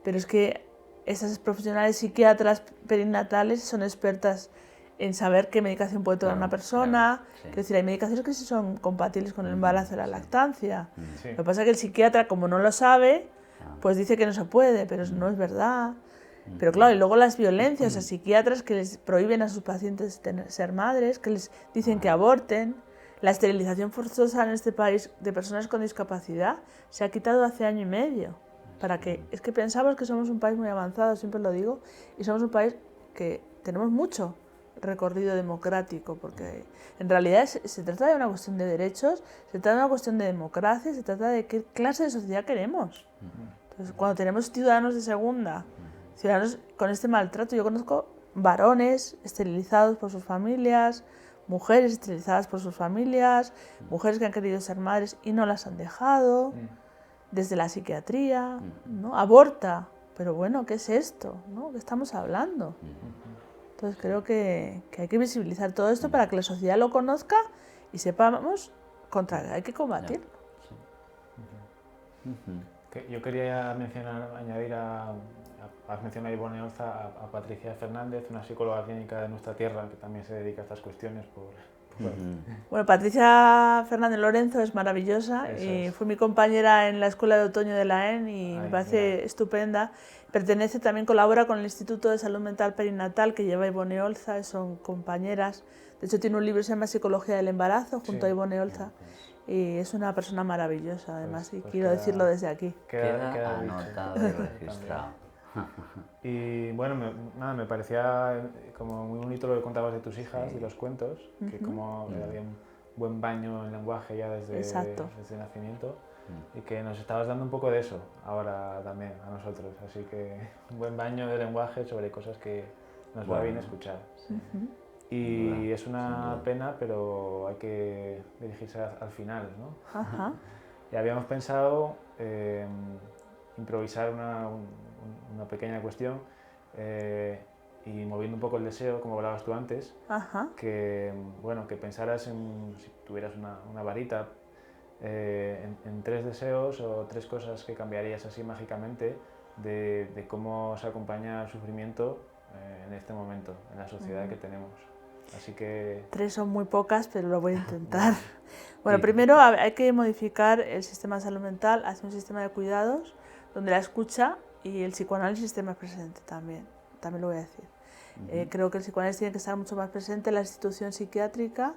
Pero es que esas profesionales psiquiatras perinatales son expertas en saber qué medicación puede tomar una persona. Es decir, hay medicaciones que sí son compatibles con el embarazo y la lactancia. Lo que pasa es que el psiquiatra, como no lo sabe, pues dice que no se puede, pero no es verdad. Pero claro, y luego las violencias, a psiquiatras que les prohíben a sus pacientes ser madres, que les dicen que aborten. La esterilización forzosa en este país de personas con discapacidad se ha quitado hace 1 año y medio. Es que pensamos que somos un país muy avanzado, siempre lo digo, y somos un país que tenemos mucho recorrido democrático, porque en realidad se trata de una cuestión de derechos, se trata de una cuestión de democracia, se trata de qué clase de sociedad queremos. Entonces, cuando tenemos ciudadanos de segunda, ciudadanos con este maltrato, yo conozco varones esterilizados por sus familias, mujeres esterilizadas por sus familias, mujeres que han querido ser madres y no las han dejado, desde la psiquiatría, ¿no? Aborta, pero bueno, ¿qué es esto? ¿No? ¿Qué estamos hablando? Entonces creo que hay que visibilizar todo esto para que la sociedad lo conozca y sepamos hay que combatirlo. Yo quería añadir has mencionado a Ivone Olza, a Patricia Fernández, una psicóloga clínica de nuestra tierra que también se dedica a estas cuestiones. Bueno, Patricia Fernández Lorenzo es maravillosa y fue mi compañera en la Escuela de Otoño de la EN y me parece estupenda. También colabora con el Instituto de Salud Mental Perinatal que lleva Ivone Olza, son compañeras. De hecho, tiene un libro que se llama Psicología del Embarazo junto a Ivone Olza. Y es una persona maravillosa, además, y quiero decirlo desde aquí. Queda anotado y registrado. Y bueno, me parecía como muy bonito lo que contabas de tus hijas y los cuentos, que como había un buen baño en lenguaje ya desde el nacimiento, y que nos estabas dando un poco de eso ahora también a nosotros, así que un buen baño de lenguaje sobre cosas que nos va bien escuchar. Y es una pena, pero hay que dirigirse al final, ¿no? Y habíamos pensado improvisar una pequeña cuestión y moviendo un poco el deseo, como hablabas tú antes, que pensaras si tuvieras una varita en 3 deseos o 3 cosas que cambiarías así mágicamente de cómo se acompaña el sufrimiento en este momento, en la sociedad que tenemos. Así que... 3 son muy pocas, pero lo voy a intentar. Bueno, primero hay que modificar el sistema de salud mental hacia un sistema de cuidados donde la escucha y el psicoanálisis esté más presente también lo voy a decir. Creo que el psicoanálisis tiene que estar mucho más presente en la institución psiquiátrica,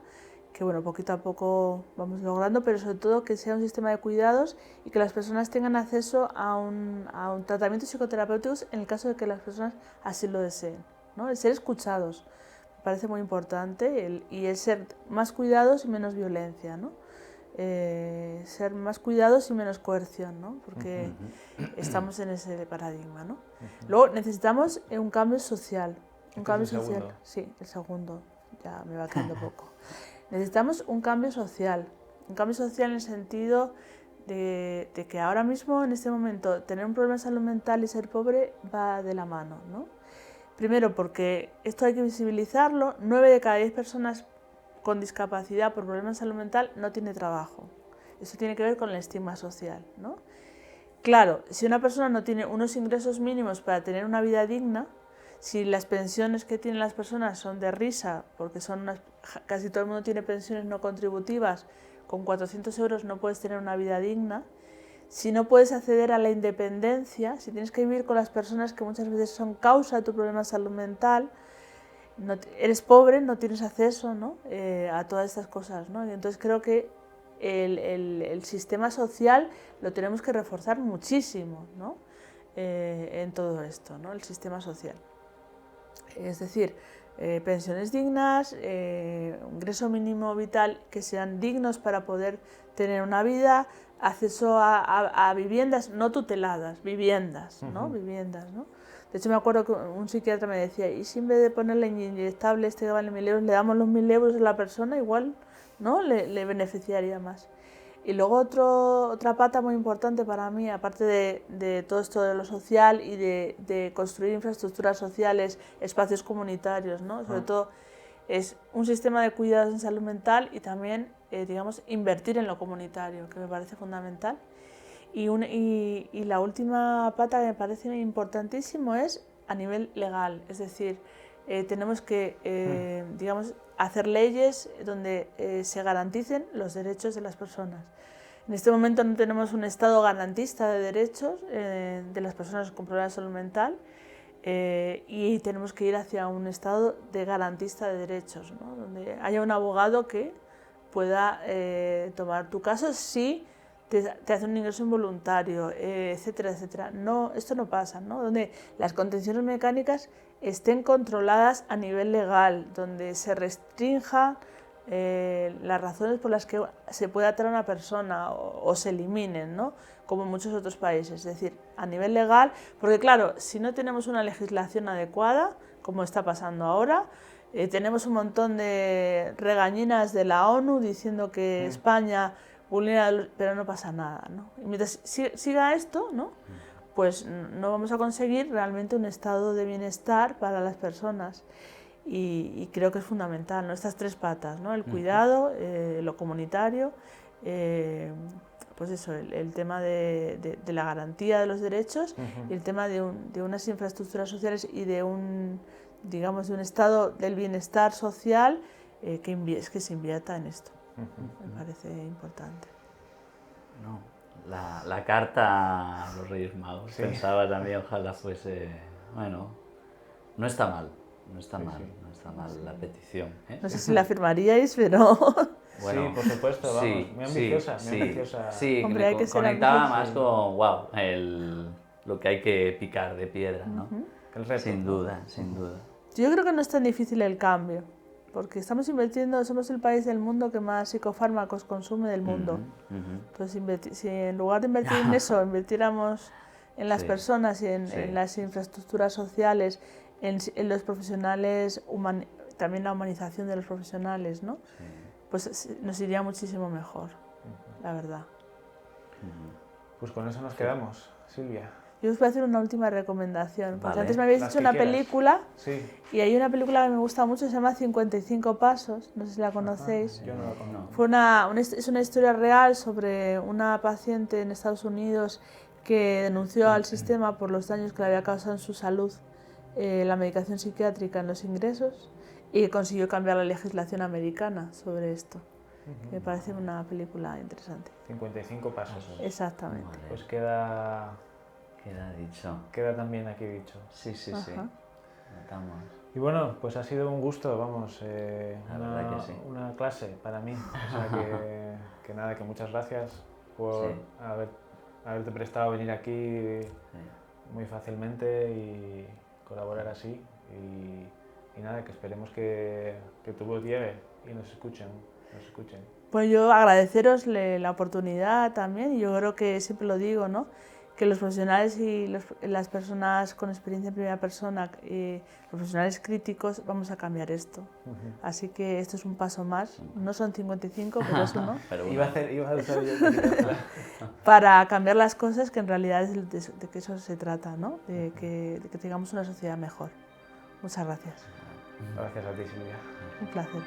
que bueno, poquito a poco vamos logrando, pero sobre todo que sea un sistema de cuidados y que las personas tengan acceso a un tratamiento psicoterapéutico en el caso de que las personas así lo deseen, ¿no? El ser escuchados me parece muy importante y el ser más cuidados y menos violencia, ¿no? Ser más cuidados y menos coerción, ¿no? Porque estamos en ese paradigma, ¿no? Luego necesitamos un cambio social. Un cambio social. Sí, el segundo, ya me va quedando poco. Necesitamos un cambio social en el sentido de que ahora mismo, en este momento, tener un problema de salud mental y ser pobre va de la mano, ¿no? Primero porque esto hay que visibilizarlo, 9 de cada 10 personas con discapacidad por problemas de salud mental no tiene trabajo. Eso tiene que ver con el estigma social, ¿no? Claro, si una persona no tiene unos ingresos mínimos para tener una vida digna, si las pensiones que tienen las personas son de risa, porque casi todo el mundo tiene pensiones no contributivas, con 400 euros no puedes tener una vida digna. Si no puedes acceder a la independencia, si tienes que vivir con las personas que muchas veces son causa de tu problema de salud mental, eres pobre, no tienes acceso, ¿no? A todas estas cosas, ¿no? Y entonces creo que el sistema social lo tenemos que reforzar muchísimo, ¿no? En todo esto, ¿no? El sistema social. Es decir, pensiones dignas, ingreso mínimo vital que sean dignos para poder tener una vida, acceso a viviendas no tuteladas, viviendas, ¿no? Viviendas, ¿no? De hecho, me acuerdo que un psiquiatra me decía, ¿y si en vez de ponerle inyectable que vale 1.000 euros, le damos los 1.000 euros a la persona, igual, ¿no? Le beneficiaría más. Y luego otra pata muy importante para mí, aparte de todo esto de lo social y de construir infraestructuras sociales, espacios comunitarios, ¿no? Sobre todo es un sistema de cuidados en salud mental y también, digamos, invertir en lo comunitario, que me parece fundamental. Y la última pata que me parece importantísimo es a nivel legal, es decir, tenemos que, digamos, hacer leyes donde se garanticen los derechos de las personas. En este momento no tenemos un Estado garantista de derechos de las personas con problemas de salud mental y tenemos que ir hacia un Estado de garantista de derechos, ¿no? Donde haya un abogado que pueda tomar tu caso si te hace un ingreso involuntario, etcétera, etcétera. No, esto no pasa, ¿no? Donde las contenciones mecánicas estén controladas a nivel legal, donde se restrinja las razones por las que se puede atar a una persona o se eliminen, ¿no? Como en muchos otros países, es decir, a nivel legal, porque claro, si no tenemos una legislación adecuada, como está pasando ahora, tenemos un montón de regañinas de la ONU diciendo que España vulnera, pero no pasa nada, ¿no? Y mientras siga esto, ¿no? Pues no vamos a conseguir realmente un estado de bienestar para las personas y creo que es fundamental, ¿no? Estas 3 patas, ¿no? El cuidado, lo comunitario, pues eso, el tema de la garantía de los derechos y el tema de unas infraestructuras sociales y de un estado del bienestar social que se invierta en esto. Me parece importante. No, la carta a los Reyes Magos, pensaba también, ojalá fuese, bueno, no está mal, no está mal la petición. No sé si la firmaríais, pero... Bueno, sí, por supuesto, vamos, muy ambiciosa, muy ambiciosa. Sí, Hombre, hay que ser conectaba ambicioso. más con, wow, lo que hay que picar de piedra, ¿no? El reto, Sin ¿no? duda, sin duda. Yo creo que no es tan difícil el cambio, porque estamos invirtiendo, somos el país del mundo que más psicofármacos consume del mundo. Entonces, si en lugar de invertir en eso, invirtiéramos en las personas y en las infraestructuras sociales, en los profesionales, también la humanización de los profesionales, ¿no? Pues nos iría muchísimo mejor, la verdad. Pues con eso nos quedamos, Silvia. Yo os voy a hacer una última recomendación, porque Vale. antes me habéis Las dicho que una quieras. película, Sí. y hay una película que me gusta mucho, se llama 55 Pasos, no sé si la conocéis. Yo no la conozco. Es una historia real sobre una paciente en Estados Unidos que denunció al sistema por los daños que le había causado en su salud la medicación psiquiátrica en los ingresos y consiguió cambiar la legislación americana sobre esto. Me parece una película interesante. 55 pasos. Exactamente. Vale. Pues queda dicho. también aquí dicho. Sí. Ajá. Notamos. Y bueno, pues ha sido un gusto, vamos, La verdad que sí. una clase para mí. O sea que nada, que muchas gracias por haberte prestado a venir aquí muy fácilmente y colaborar así. Y nada, que esperemos que tu voz llegue y nos escuchen. Pues yo agradeceros la oportunidad también, y yo creo que siempre lo digo, ¿no? Que los profesionales y las personas con experiencia en primera persona, los profesionales críticos, vamos a cambiar esto. Así que esto es un paso más, no son 55, pero es uno, Pero Iba a bueno, hacer yo para cambiar las cosas, que en realidad es de que eso se trata, ¿no? De que tengamos una sociedad mejor. Muchas gracias. Gracias a ti, Silvia. Un placer.